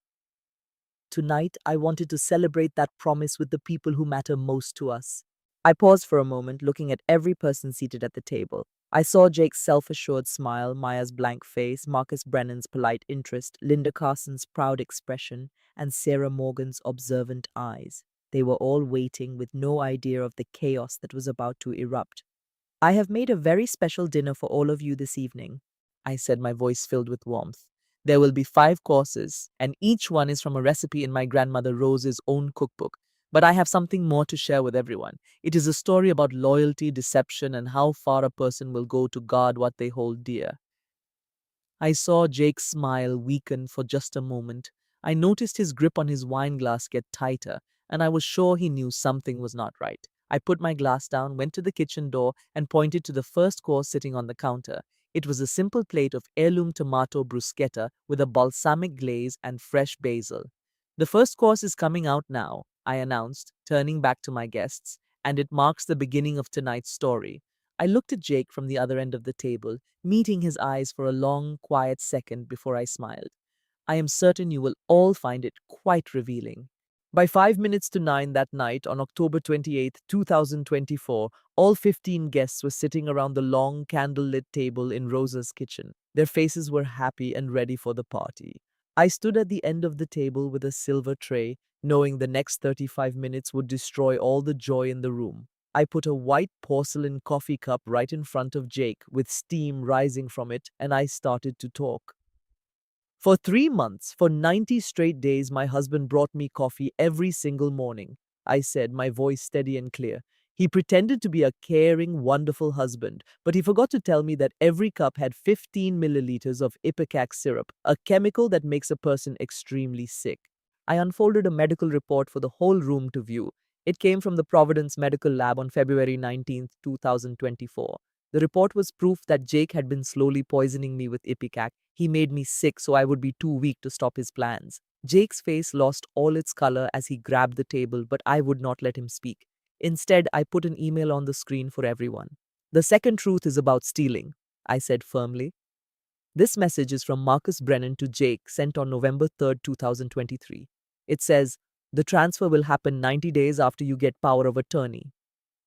[SPEAKER 2] Tonight, I wanted to celebrate that promise with the people who matter most to us. I paused for a moment, looking at every person seated at the table. I saw Jake's self-assured smile, Maya's blank face, Marcus Brennan's polite interest, Linda Carson's proud expression, and Sarah Morgan's observant eyes. They were all waiting with no idea of the chaos that was about to erupt. I have made a very special dinner for all of you this evening, I said, my voice filled with warmth. There will be 5 courses, and each one is from a recipe in my grandmother Rose's own cookbook. But I have something more to share with everyone. It is a story about loyalty, deception, and how far a person will go to guard what they hold dear. I saw Jake's smile weaken for just a moment. I noticed his grip on his wine glass get tighter, and I was sure he knew something was not right. I put my glass down, went to the kitchen door, and pointed to the first course sitting on the counter. It was a simple plate of heirloom tomato bruschetta with a balsamic glaze and fresh basil. The first course is coming out now, I announced, turning back to my guests, and it marks the beginning of tonight's story. I looked at Jake from the other end of the table, meeting his eyes for a long, quiet second before I smiled. I am certain you will all find it quite revealing. By 5 minutes to 9 that night, on October 28, 2024, all 15 guests were sitting around the long, candlelit table in Rosa's kitchen. Their faces were happy and ready for the party. I stood at the end of the table with a silver tray, knowing the next 35 minutes would destroy all the joy in the room. I put a white porcelain coffee cup right in front of Jake, with steam rising from it, and I started to talk. For 3 months, for 90 straight days, my husband brought me coffee every single morning. I said, my voice steady and clear. He pretended to be a caring, wonderful husband, but he forgot to tell me that every cup had 15 milliliters of Ipecac syrup, a chemical that makes a person extremely sick. I unfolded a medical report for the whole room to view. It came from the Providence Medical Lab on February 19th, 2024. The report was proof that Jake had been slowly poisoning me with Ipecac. He made me sick so I would be too weak to stop his plans. Jake's face lost all its color as he grabbed the table, but I would not let him speak. Instead, I put an email on the screen for everyone. The second truth is about stealing, I said firmly. This message is from Marcus Brennan to Jake, sent on November 3rd, 2023. It says, the transfer will happen 90 days after you get power of attorney.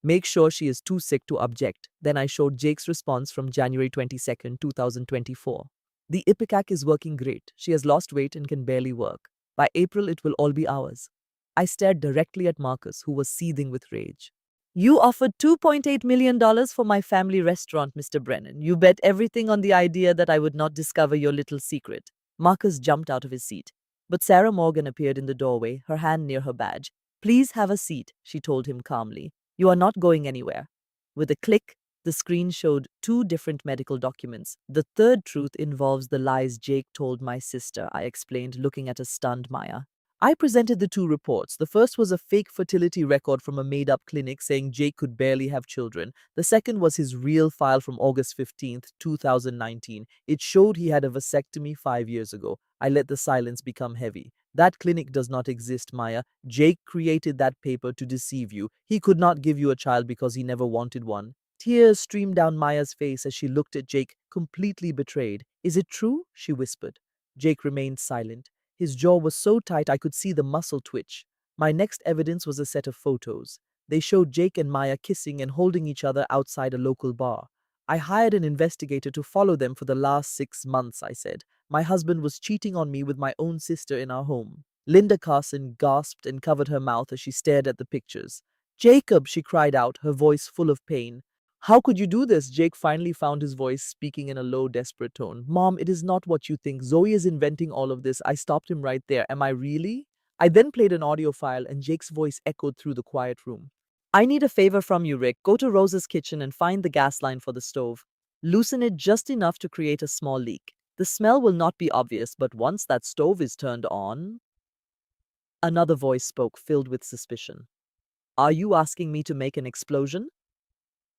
[SPEAKER 2] Make sure she is too sick to object. Then I showed Jake's response from January 22nd, 2024. The Ipecac is working great. She has lost weight and can barely work. By April, it will all be ours. I stared directly at Marcus, who was seething with rage. You offered $2.8 million for my family restaurant, Mr. Brennan. You bet everything on the idea that I would not discover your little secret. Marcus jumped out of his seat. But Sarah Morgan appeared in the doorway, her hand near her badge. Please have a seat, she told him calmly. You are not going anywhere. With a click, the screen showed two different medical documents. The third truth involves the lies Jake told my sister, I explained, looking at a stunned Maya. I presented the two reports. The first was a fake fertility record from a made-up clinic saying Jake could barely have children. The second was his real file from August 15th, 2019. It showed he had a vasectomy 5 years ago. I let the silence become heavy. That clinic does not exist, Maya. Jake created that paper to deceive you. He could not give you a child because he never wanted one. Tears streamed down Maya's face as she looked at Jake, completely betrayed. Is it true? She whispered. Jake remained silent. His jaw was so tight I could see the muscle twitch. My next evidence was a set of photos. They showed Jake and Maya kissing and holding each other outside a local bar. I hired an investigator to follow them for the last 6 months, I said. My husband was cheating on me with my own sister in our home. Linda Carson gasped and covered her mouth as she stared at the pictures. Jacob, she cried out, her voice full of pain. How could you do this? Jake finally found his voice, speaking in a low, desperate tone. Mom, it is not what you think. Zoe is inventing all of this. I stopped him right there. Am I really? I then played an audio file and Jake's voice echoed through the quiet room. I need a favor from you, Rick. Go to Rose's kitchen and find the gas line for the stove. Loosen it just enough to create a small leak. The smell will not be obvious, but once that stove is turned on... Another voice spoke, filled with suspicion. Are you asking me to make an explosion?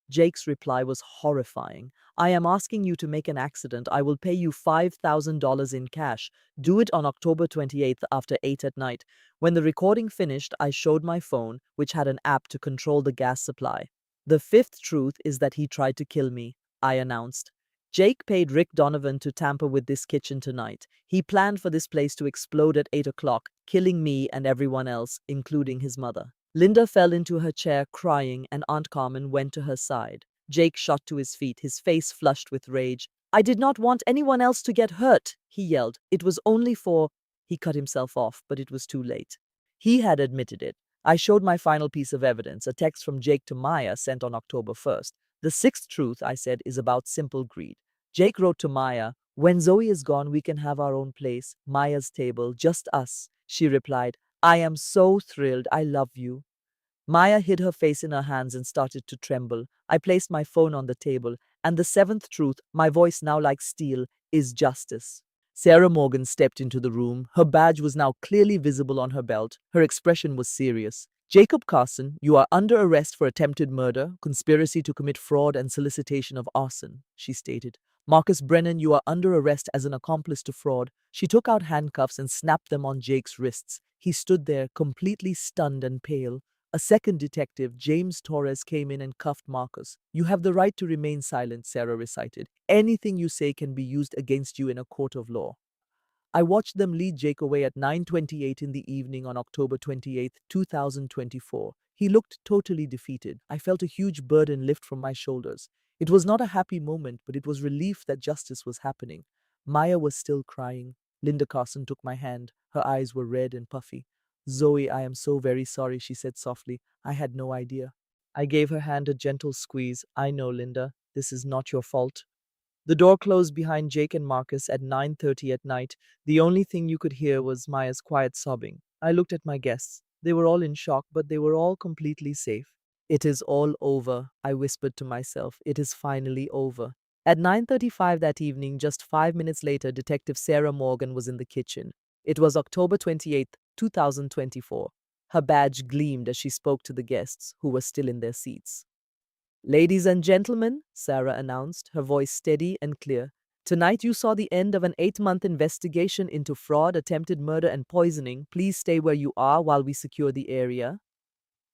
[SPEAKER 2] Jake's reply was horrifying. I am asking you to make an accident. I will pay you $5,000 in cash. Do it on October 28th after 8 at night. When the recording finished, I showed my phone, which had an app to control the gas supply. The fifth truth is that he tried to kill me, I announced. Jake paid Rick Donovan to tamper with this kitchen tonight. He planned for this place to explode at 8 o'clock, killing me and everyone else, including his mother. Linda fell into her chair crying and Aunt Carmen went to her side. Jake shot to his feet, his face flushed with rage. I did not want anyone else to get hurt, he yelled. It was only for... He cut himself off, but it was too late. He had admitted it. I showed my final piece of evidence, a text from Jake to Maya sent on October 1st. The sixth truth, I said, is about simple greed. Jake wrote to Maya, when Zoe is gone, we can have our own place, Maya's table, just us. She replied, I am so thrilled. I love you. Maya hid her face in her hands and started to tremble. I placed my phone on the table. And the seventh truth, my voice now like steel, is justice. Sarah Morgan stepped into the room. Her badge was now clearly visible on her belt. Her expression was serious. Jacob Carson, you are under arrest for attempted murder, conspiracy to commit fraud, and solicitation of arson, she stated. Marcus Brennan, you are under arrest as an accomplice to fraud. She took out handcuffs and snapped them on Jake's wrists. He stood there, completely stunned and pale. A second detective, James Torres, came in and cuffed Marcus. You have the right to remain silent, Sarah recited. Anything you say can be used against you in a court of law. I watched them lead Jake away at 9:28 in the evening on October 28, 2024. He looked totally defeated. I felt a huge burden lift from my shoulders. It was not a happy moment, but it was relief that justice was happening. Maya was still crying. Linda Carson took my hand. Her eyes were red and puffy. Zoe, I am so very sorry, she said softly. I had no idea. I gave her hand a gentle squeeze. I know, Linda. This is not your fault. The door closed behind Jake and Marcus at 9:30 at night. The only thing you could hear was Maya's quiet sobbing. I looked at my guests. They were all in shock, but they were all completely safe. It is all over, I whispered to myself. It is finally over. At 9:35 that evening, just 5 minutes later, Detective Sarah Morgan was in the kitchen. It was October 28th, 2024. Her badge gleamed as she spoke to the guests, who were still in their seats. Ladies and gentlemen, Sarah announced, her voice steady and clear. Tonight you saw the end of an 8-month investigation into fraud, attempted murder, and poisoning. Please stay where you are while we secure the area.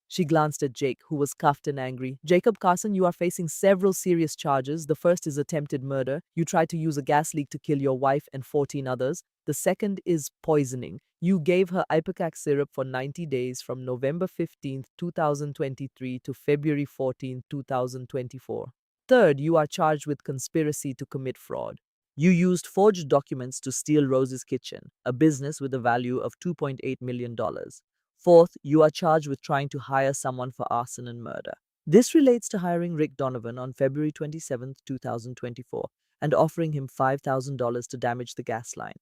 [SPEAKER 2] She glanced at Jake, who was cuffed and angry. Jacob Carson, you are facing several serious charges. The first is attempted murder. You tried to use a gas leak to kill your wife and 14 others. The second is poisoning. You gave her ipecac syrup for 90 days from November 15th, 2023 to February 14th, 2024. Third, you are charged with conspiracy to commit fraud. You used forged documents to steal Rose's Kitchen, a business with a value of $2.8 million. Fourth, you are charged with trying to hire someone for arson and murder. This relates to hiring Rick Donovan on February 27th, 2024, and offering him $5,000 to damage the gas line.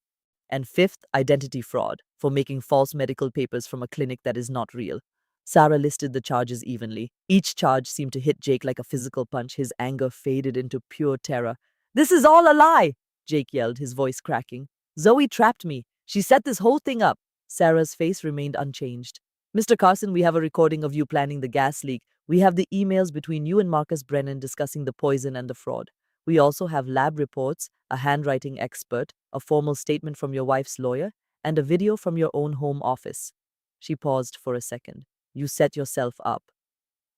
[SPEAKER 2] And fifth, identity fraud, for making false medical papers from a clinic that is not real. Sarah listed the charges evenly. Each charge seemed to hit Jake like a physical punch. His anger faded into pure terror. This is all a lie, Jake yelled, his voice cracking. Zoe trapped me. She set this whole thing up. Sarah's face remained unchanged. Mr. Carson, we have a recording of you planning the gas leak. We have the emails between you and Marcus Brennan discussing the poison and the fraud. We also have lab reports, a handwriting expert, a formal statement from your wife's lawyer, and a video from your own home office. She paused for a second. You set yourself up.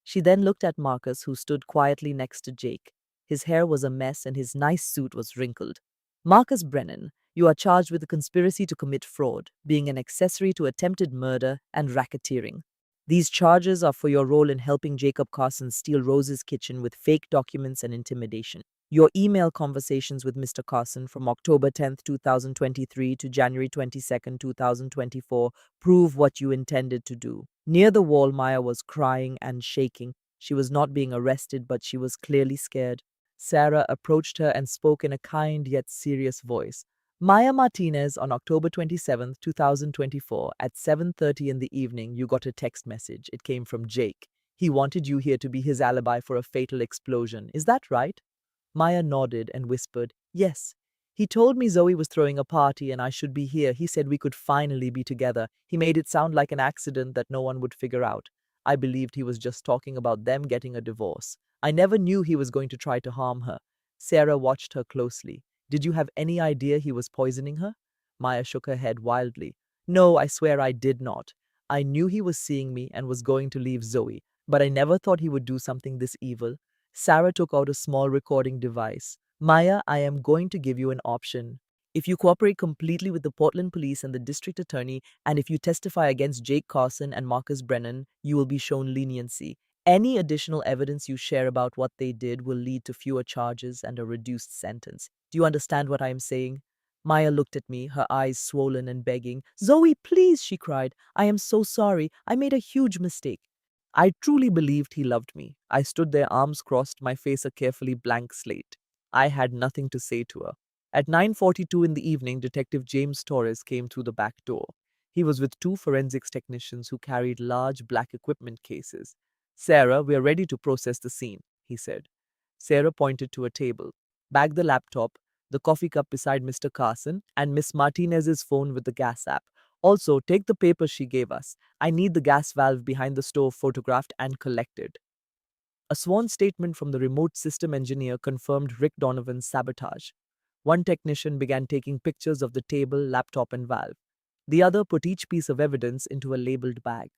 [SPEAKER 2] She then looked at Marcus, who stood quietly next to Jake. His hair was a mess and his nice suit was wrinkled. Marcus Brennan, you are charged with a conspiracy to commit fraud, being an accessory to attempted murder, and racketeering. These charges are for your role in helping Jacob Carson steal Rose's Kitchen with fake documents and intimidation. Your email conversations with Mr. Carson from October 10th, 2023 to January 22nd, 2024 prove what you intended to do. Near the wall, Maya was crying and shaking. She was not being arrested, but she was clearly scared. Sarah approached her and spoke in a kind yet serious voice. Maya Martinez, on October 27th, 2024, at 7:30 in the evening, you got a text message. It came from Jake. He wanted you here to be his alibi for a fatal explosion. Is that right? Maya nodded and whispered, Yes. He told me Zoe was throwing a party and I should be here. He said we could finally be together. He made it sound like an accident that no one would figure out. I believed he was just talking about them getting a divorce. I never knew he was going to try to harm her. Sarah watched her closely. Did you have any idea he was poisoning her? Maya shook her head wildly. No, I swear I did not. I knew he was seeing me and was going to leave Zoe, but I never thought he would do something this evil. Sarah took out a small recording device. Maya, I am going to give you an option. If you cooperate completely with the Portland police and the district attorney, and if you testify against Jake Carson and Marcus Brennan, you will be shown leniency. Any additional evidence you share about what they did will lead to fewer charges and a reduced sentence. Do you understand what I am saying? Maya looked at me, her eyes swollen and begging. Zoe, please, she cried. I am so sorry. I made a huge mistake. I truly believed he loved me. I stood there, arms crossed, my face a carefully blank slate. I had nothing to say to her. At 9:42 in the evening, Detective James Torres came through the back door. He was with two forensics technicians who carried large black equipment cases. Sarah, we are ready to process the scene, he said. Sarah pointed to a table. Bag the laptop, the coffee cup beside Mr. Carson, and Miss Martinez's phone with the gas app. Also, take the papers she gave us. I need the gas valve behind the stove photographed and collected. A sworn statement from the remote system engineer confirmed Rick Donovan's sabotage. One technician began taking pictures of the table, laptop, and valve. The other put each piece of evidence into a labeled bag.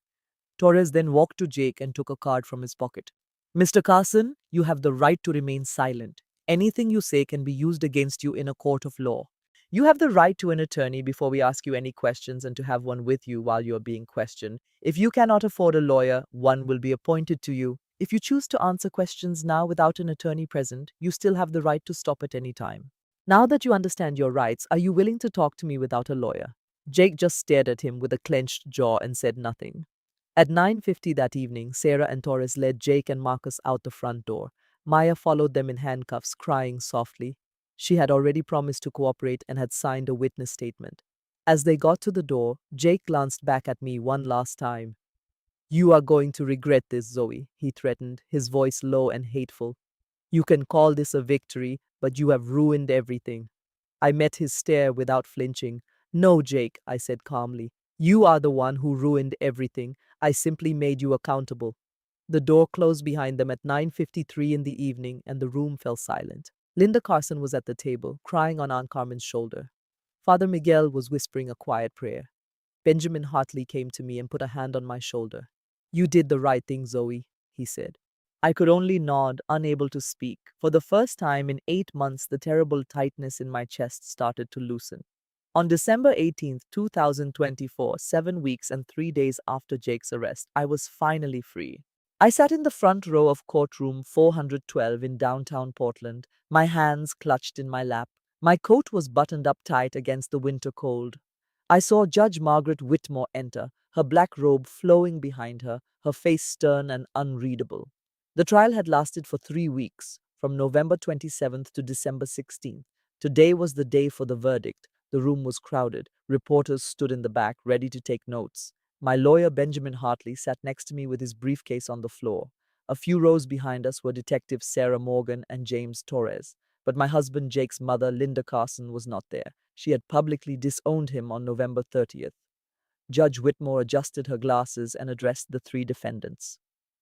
[SPEAKER 2] Torres then walked to Jake and took a card from his pocket. Mr. Carson, you have the right to remain silent. Anything you say can be used against you in a court of law. You have the right to an attorney before we ask you any questions and to have one with you while you are being questioned. If you cannot afford a lawyer, one will be appointed to you. If you choose to answer questions now without an attorney present, you still have the right to stop at any time. Now that you understand your rights, are you willing to talk to me without a lawyer? Jake just stared at him with a clenched jaw and said nothing. At 9:50 that evening, Sarah and Torres led Jake and Marcus out the front door. Maya followed them in handcuffs, crying softly. She had already promised to cooperate and had signed a witness statement. As they got to the door, Jake glanced back at me one last time. You are going to regret this, Zoe, he threatened, his voice low and hateful. You can call this a victory, but you have ruined everything. I met his stare without flinching. No, Jake, I said calmly. You are the one who ruined everything. I simply made you accountable. The door closed behind them at 9:53 in the evening and the room fell silent. Linda Carson was at the table, crying on Aunt Carmen's shoulder. Father Miguel was whispering a quiet prayer. Benjamin Hartley came to me and put a hand on my shoulder. You did the right thing, Zoe, he said. I could only nod, unable to speak. For the first time in 8 months, the terrible tightness in my chest started to loosen. On December 18th, 2024, 7 weeks and 3 days after Jake's arrest, I was finally free. I sat in the front row of courtroom 412 in downtown Portland, my hands clutched in my lap. My coat was buttoned up tight against the winter cold. I saw Judge Margaret Whitmore enter, her black robe flowing behind her, her face stern and unreadable. The trial had lasted for 3 weeks, from November 27th to December 16th. Today was the day for the verdict. The room was crowded. Reporters stood in the back, ready to take notes. My lawyer, Benjamin Hartley, sat next to me with his briefcase on the floor. A few rows behind us were Detectives Sarah Morgan and James Torres. But my husband Jake's mother, Linda Carson, was not there. She had publicly disowned him on November 30th. Judge Whitmore adjusted her glasses and addressed the three defendants.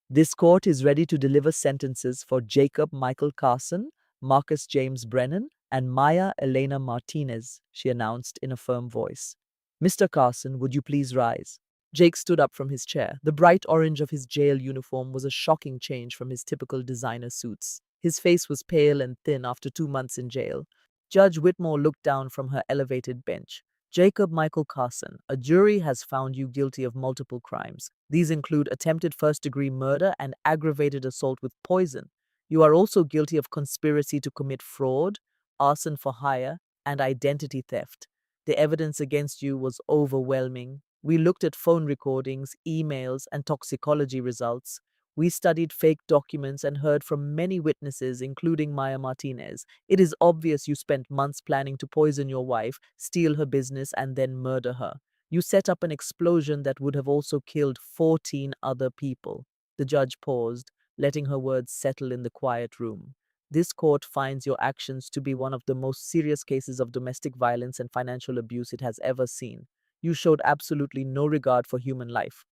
[SPEAKER 2] This court is ready to deliver sentences for Jacob Michael Carson, Marcus James Brennan, and Maya Elena Martinez, she announced in a firm voice. Mr. Carson, would you please rise? Jake stood up from his chair. The bright orange of his jail uniform was a shocking change from his typical designer suits. His face was pale and thin after 2 months in jail. Judge Whitmore looked down from her elevated bench. Jacob Michael Carson, a jury has found you guilty of multiple crimes. These include attempted first-degree murder and aggravated assault with poison. You are also guilty of conspiracy to commit fraud, arson for hire, and identity theft. The evidence against you was overwhelming. We looked at phone recordings, emails, and toxicology results. We studied fake documents and heard from many witnesses, including Maya Martinez. It is obvious you spent months planning to poison your wife, steal her business, and then murder her. You set up an explosion that would have also killed 14 other people. The judge paused, letting her words settle in the quiet room. This court finds your actions to be one of the most serious cases of domestic violence and financial abuse it has ever seen. You showed absolutely no regard for human life.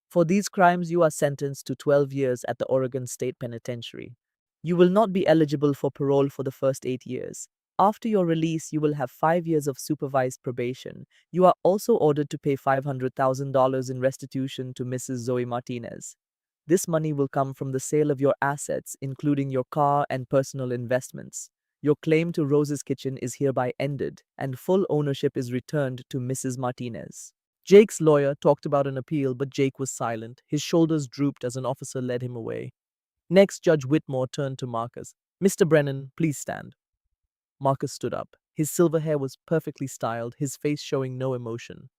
[SPEAKER 2] For these crimes, you are sentenced to 12 years at the Oregon State Penitentiary. You will not be eligible for parole for the first 8 years. After your release, you will have 5 years of supervised probation. You are also ordered to pay $500,000 in restitution to Mrs. Zoe Martinez. This money will come from the sale of your assets, including your car and personal investments. Your claim to Rose's Kitchen is hereby ended, and full ownership is returned to Mrs. Martinez. Jake's lawyer talked about an appeal, but Jake was silent. His shoulders drooped as an officer led him away. Next, Judge Whitmore turned to Marcus. Mr. Brennan, please stand. Marcus stood up. His silver hair was perfectly styled, his face showing no emotion.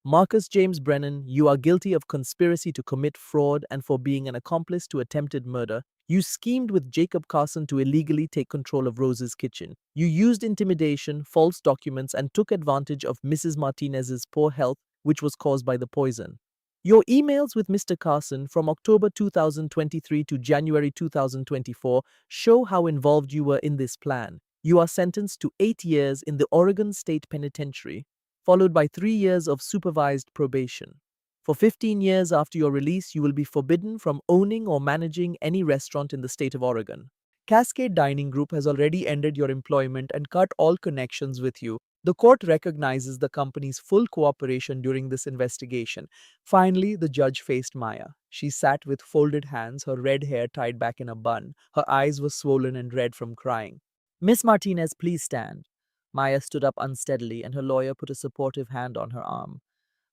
[SPEAKER 2] Marcus James Brennan, you are guilty of conspiracy to commit fraud and for being an accomplice to attempted murder. You schemed with Jacob Carson to illegally take control of Rose's Kitchen. You used intimidation, false documents, and took advantage of Mrs. Martinez's poor health, which was caused by the poison. Your emails with Mr. Carson from October 2023 to January 2024 show how involved you were in this plan. You are sentenced to 8 years in the Oregon State Penitentiary, followed by 3 years of supervised probation. For 15 years after your release, you will be forbidden from owning or managing any restaurant in the state of Oregon. Cascade Dining Group has already ended your employment and cut all connections with you. The court recognizes the company's full cooperation during this investigation. Finally, the judge faced Maya. She sat with folded hands, her red hair tied back in a bun. Her eyes were swollen and red from crying. Miss Martinez, please stand. Maya stood up unsteadily, and her lawyer put a supportive hand on her arm.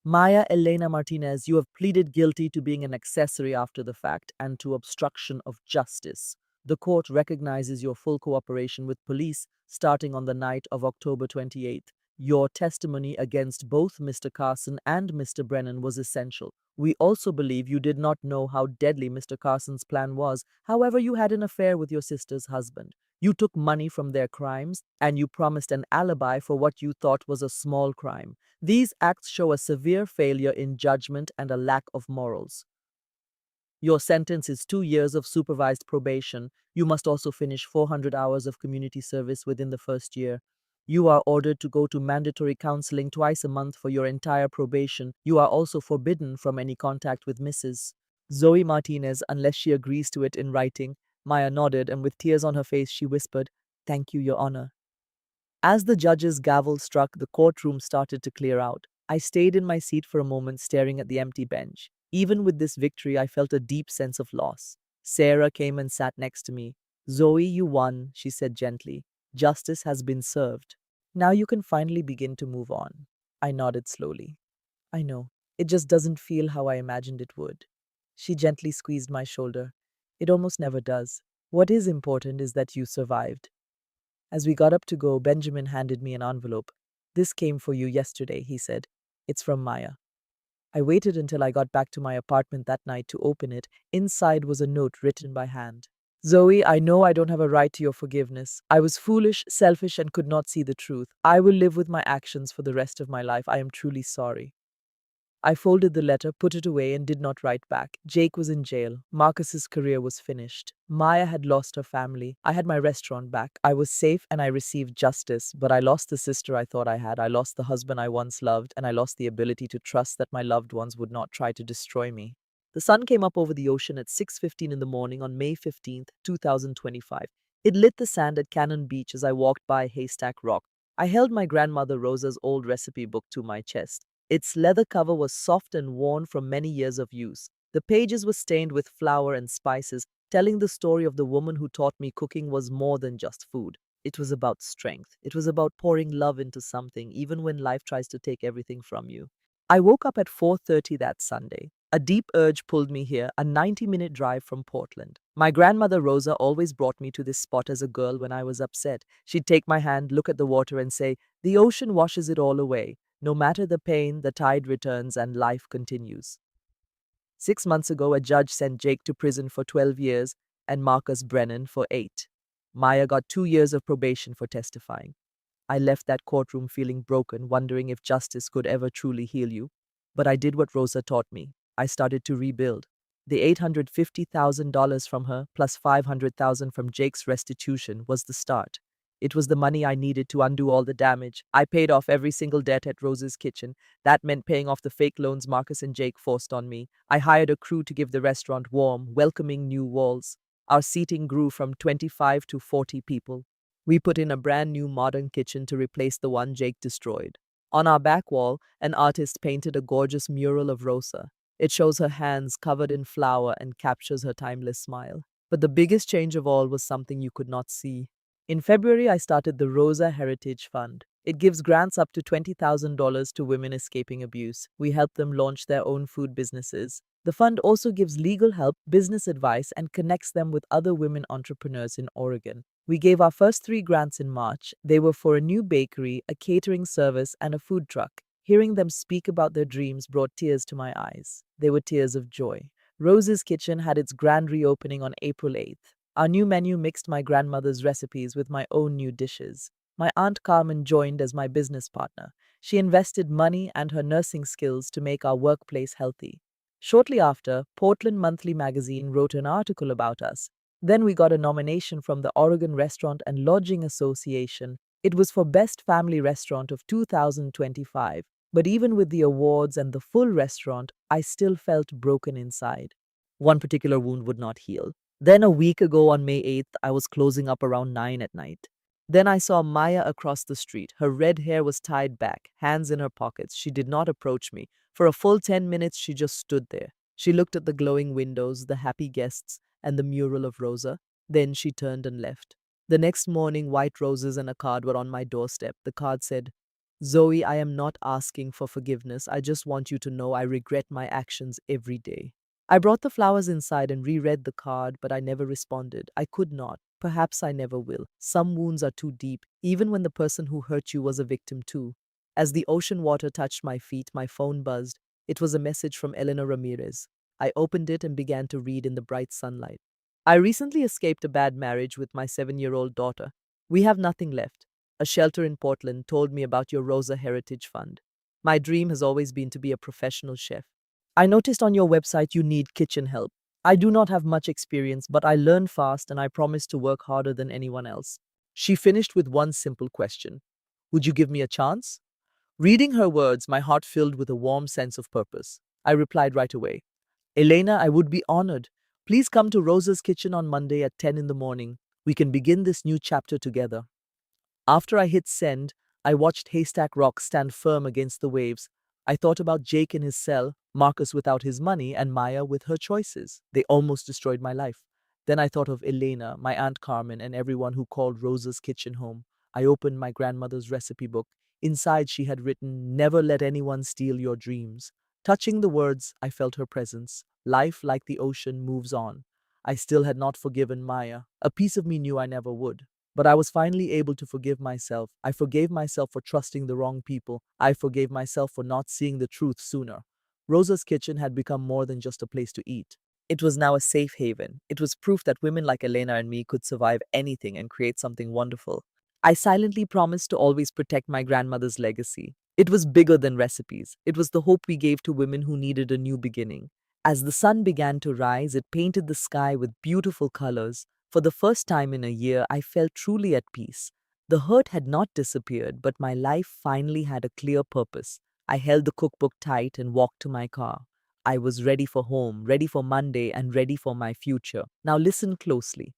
[SPEAKER 2] Maya Elena Martinez, you have pleaded guilty to being an accessory after the fact and to obstruction of justice. The court recognizes your full cooperation with police starting on the night of October 28th. Your testimony against both Mr. Carson and Mr. Brennan was essential. We also believe you did not know how deadly Mr. Carson's plan was. However, you had an affair with your sister's husband. You took money from their crimes, and you promised an alibi for what you thought was a small crime. These acts show a severe failure in judgment and a lack of morals. Your sentence is 2 years of supervised probation. You must also finish 400 hours of community service within the first year. You are ordered to go to mandatory counseling twice a month for your entire probation. You are also forbidden from any contact with Mrs. Zoe Martinez unless she agrees to it in writing. Maya nodded, and with tears on her face, she whispered, "Thank you, Your Honor." As the judge's gavel struck, the courtroom started to clear out. I stayed in my seat for a moment, staring at the empty bench. Even with this victory, I felt a deep sense of loss. Sarah came and sat next to me. "Zoe, you won," she said gently. "Justice has been served. Now you can finally begin to move on." I nodded slowly. "I know. It just doesn't feel how I imagined it would." She gently squeezed my shoulder. "It almost never does. What is important is that you survived." As we got up to go, Benjamin handed me an envelope. "This came for you yesterday," he said. "It's from Maya." I waited until I got back to my apartment that night to open it. Inside was a note written by hand. "Zoe, I know I don't have a right to your forgiveness. I was foolish, selfish, and could not see the truth. I will live with my actions for the rest of my life. I am truly sorry." I folded the letter, put it away, and did not write back. Jake was in jail. Marcus's career was finished. Maya had lost her family. I had my restaurant back. I was safe and I received justice, but I lost the sister I thought I had. I lost the husband I once loved, and I lost the ability to trust that my loved ones would not try to destroy me. The sun came up over the ocean at 6:15 in the morning on May 15th, 2025. It lit the sand at Cannon Beach as I walked by Haystack Rock. I held my grandmother Rosa's old recipe book to my chest. Its leather cover was soft and worn from many years of use. The pages were stained with flour and spices, telling the story of the woman who taught me cooking was more than just food. It was about strength. It was about pouring love into something, even when life tries to take everything from you. I woke up at 4:30 that Sunday. A deep urge pulled me here, a 90-minute drive from Portland. My grandmother Rosa always brought me to this spot as a girl when I was upset. She'd take my hand, look at the water, and say, "The ocean washes it all away. No matter the pain, the tide returns and life continues." 6 months ago, a judge sent Jake to prison for 12 years and Marcus Brennan for 8. Maya got 2 years of probation for testifying. I left that courtroom feeling broken, wondering if justice could ever truly heal you. But I did what Rosa taught me. I started to rebuild. The $850,000 from her, plus $500,000 from Jake's restitution, was the start. It was the money I needed to undo all the damage. I paid off every single debt at Rose's Kitchen. That meant paying off the fake loans Marcus and Jake forced on me. I hired a crew to give the restaurant warm, welcoming new walls. Our seating grew from 25 to 40 people. We put in a brand new modern kitchen to replace the one Jake destroyed. On our back wall, an artist painted a gorgeous mural of Rosa. It shows her hands covered in flour and captures her timeless smile. But the biggest change of all was something you could not see. In February, I started the Rosa Heritage Fund. It gives grants up to $20,000 to women escaping abuse. We help them launch their own food businesses. The fund also gives legal help, business advice, and connects them with other women entrepreneurs in Oregon. We gave our first 3 grants in March. They were for a new bakery, a catering service, and a food truck. Hearing them speak about their dreams brought tears to my eyes. They were tears of joy. Rose's Kitchen had its grand reopening on April 8th. Our new menu mixed my grandmother's recipes with my own new dishes. My Aunt Carmen joined as my business partner. She invested money and her nursing skills to make our workplace healthy. Shortly after, Portland Monthly Magazine wrote an article about us. Then we got a nomination from the Oregon Restaurant and Lodging Association. It was for Best Family Restaurant of 2025. But even with the awards and the full restaurant, I still felt broken inside. One particular wound would not heal. Then a week ago on May 8th, I was closing up around 9 at night. Then I saw Maya across the street. Her red hair was tied back, hands in her pockets. She did not approach me. For a full 10 minutes, she just stood there. She looked at the glowing windows, the happy guests, and the mural of Rosa. Then she turned and left. The next morning, white roses and a card were on my doorstep. The card said, "Zoe, I am not asking for forgiveness. I just want you to know I regret my actions every day." I brought the flowers inside and reread the card, but I never responded. I could not. Perhaps I never will. Some wounds are too deep, even when the person who hurt you was a victim too. As the ocean water touched my feet, my phone buzzed. It was a message from Elena Ramirez. I opened it and began to read in the bright sunlight. I recently escaped a bad marriage with my 7-year-old daughter. We have nothing left. A shelter in Portland told me about your Rosa Heritage Fund. My dream has always been to be a professional chef. I noticed on your website you need kitchen help. I do not have much experience, but I learn fast and I promise to work harder than anyone else. She finished with one simple question: would you give me a chance? Reading her words, my heart filled with a warm sense of purpose. I replied right away, Elena, I would be honored. Please come to Rosa's kitchen on Monday at 10 in the morning. We can begin this new chapter together. After I hit send, I watched Haystack Rock stand firm against the waves. I thought about Jake in his cell, Marcus without his money, and Maya with her choices. They almost destroyed my life. Then I thought of Elena, my Aunt Carmen, and everyone who called Rosa's kitchen home. I opened my grandmother's recipe book. Inside, she had written, Never let anyone steal your dreams. Touching the words, I felt her presence. Life, like the ocean, moves on. I still had not forgiven Maya. A piece of me knew I never would. But I was finally able to forgive myself. I forgave myself for trusting the wrong people. I forgave myself for not seeing the truth sooner. Rosa's kitchen had become more than just a place to eat. It was now a safe haven. It was proof that women like Elena and me could survive anything and create something wonderful. I silently promised to always protect my grandmother's legacy. It was bigger than recipes. It was the hope we gave to women who needed a new beginning. As the sun began to rise, it painted the sky with beautiful colors. For the first time in a year, I felt truly at peace. The hurt had not disappeared, but my life finally had a clear purpose. I held the cookbook tight and walked to my car. I was ready for home, ready for Monday, and ready for my future. Now listen closely.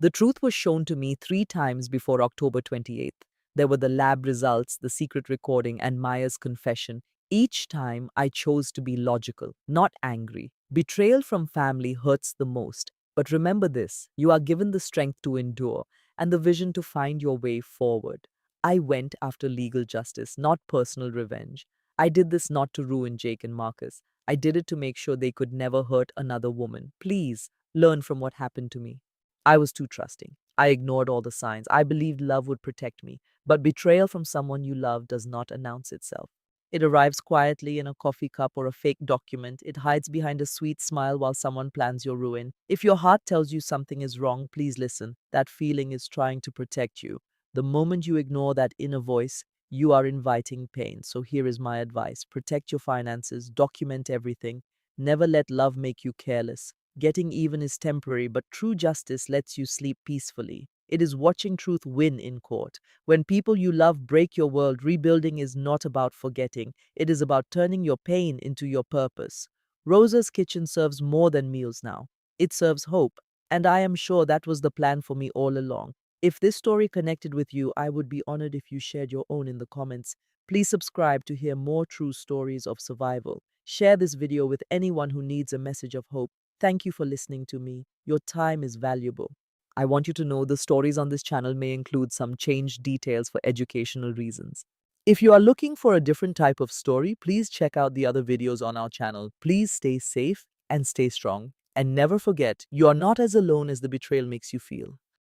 [SPEAKER 2] The truth was shown to me 3 times before October 28th. There were the lab results, the secret recording, and Maya's confession. Each time I chose to be logical, not angry. Betrayal from family hurts the most. But remember this: you are given the strength to endure and the vision to find your way forward. I went after legal justice, not personal revenge. I did this not to ruin Jake and Marcus. I did it to make sure they could never hurt another woman. Please learn from what happened to me. I was too trusting. I ignored all the signs. I believed love would protect me. But betrayal from someone you love does not announce itself. It arrives quietly in a coffee cup or a fake document. It hides behind a sweet smile while someone plans your ruin. If your heart tells you something is wrong, please listen. That feeling is trying to protect you. The moment you ignore that inner voice, you are inviting pain. So here is my advice: protect your finances, document everything. Never let love make you careless. Getting even is temporary, but true justice lets you sleep peacefully. It is watching truth win in court. When people you love break your world, rebuilding is not about forgetting. It is about turning your pain into your purpose. Rosa's kitchen serves more than meals now. It serves hope. And I am sure that was the plan for me all along. If this story connected with you, I would be honored if you shared your own in the comments. Please subscribe to hear more true stories of survival. Share this video with anyone who needs a message of hope. Thank you for listening to me. Your time is valuable. I want you to know the stories on this channel may include some changed details for educational reasons. If you are looking for a different type of story, please check out the other videos on our channel. Please stay safe and stay strong. And never forget, you are not as alone as the betrayal makes you feel.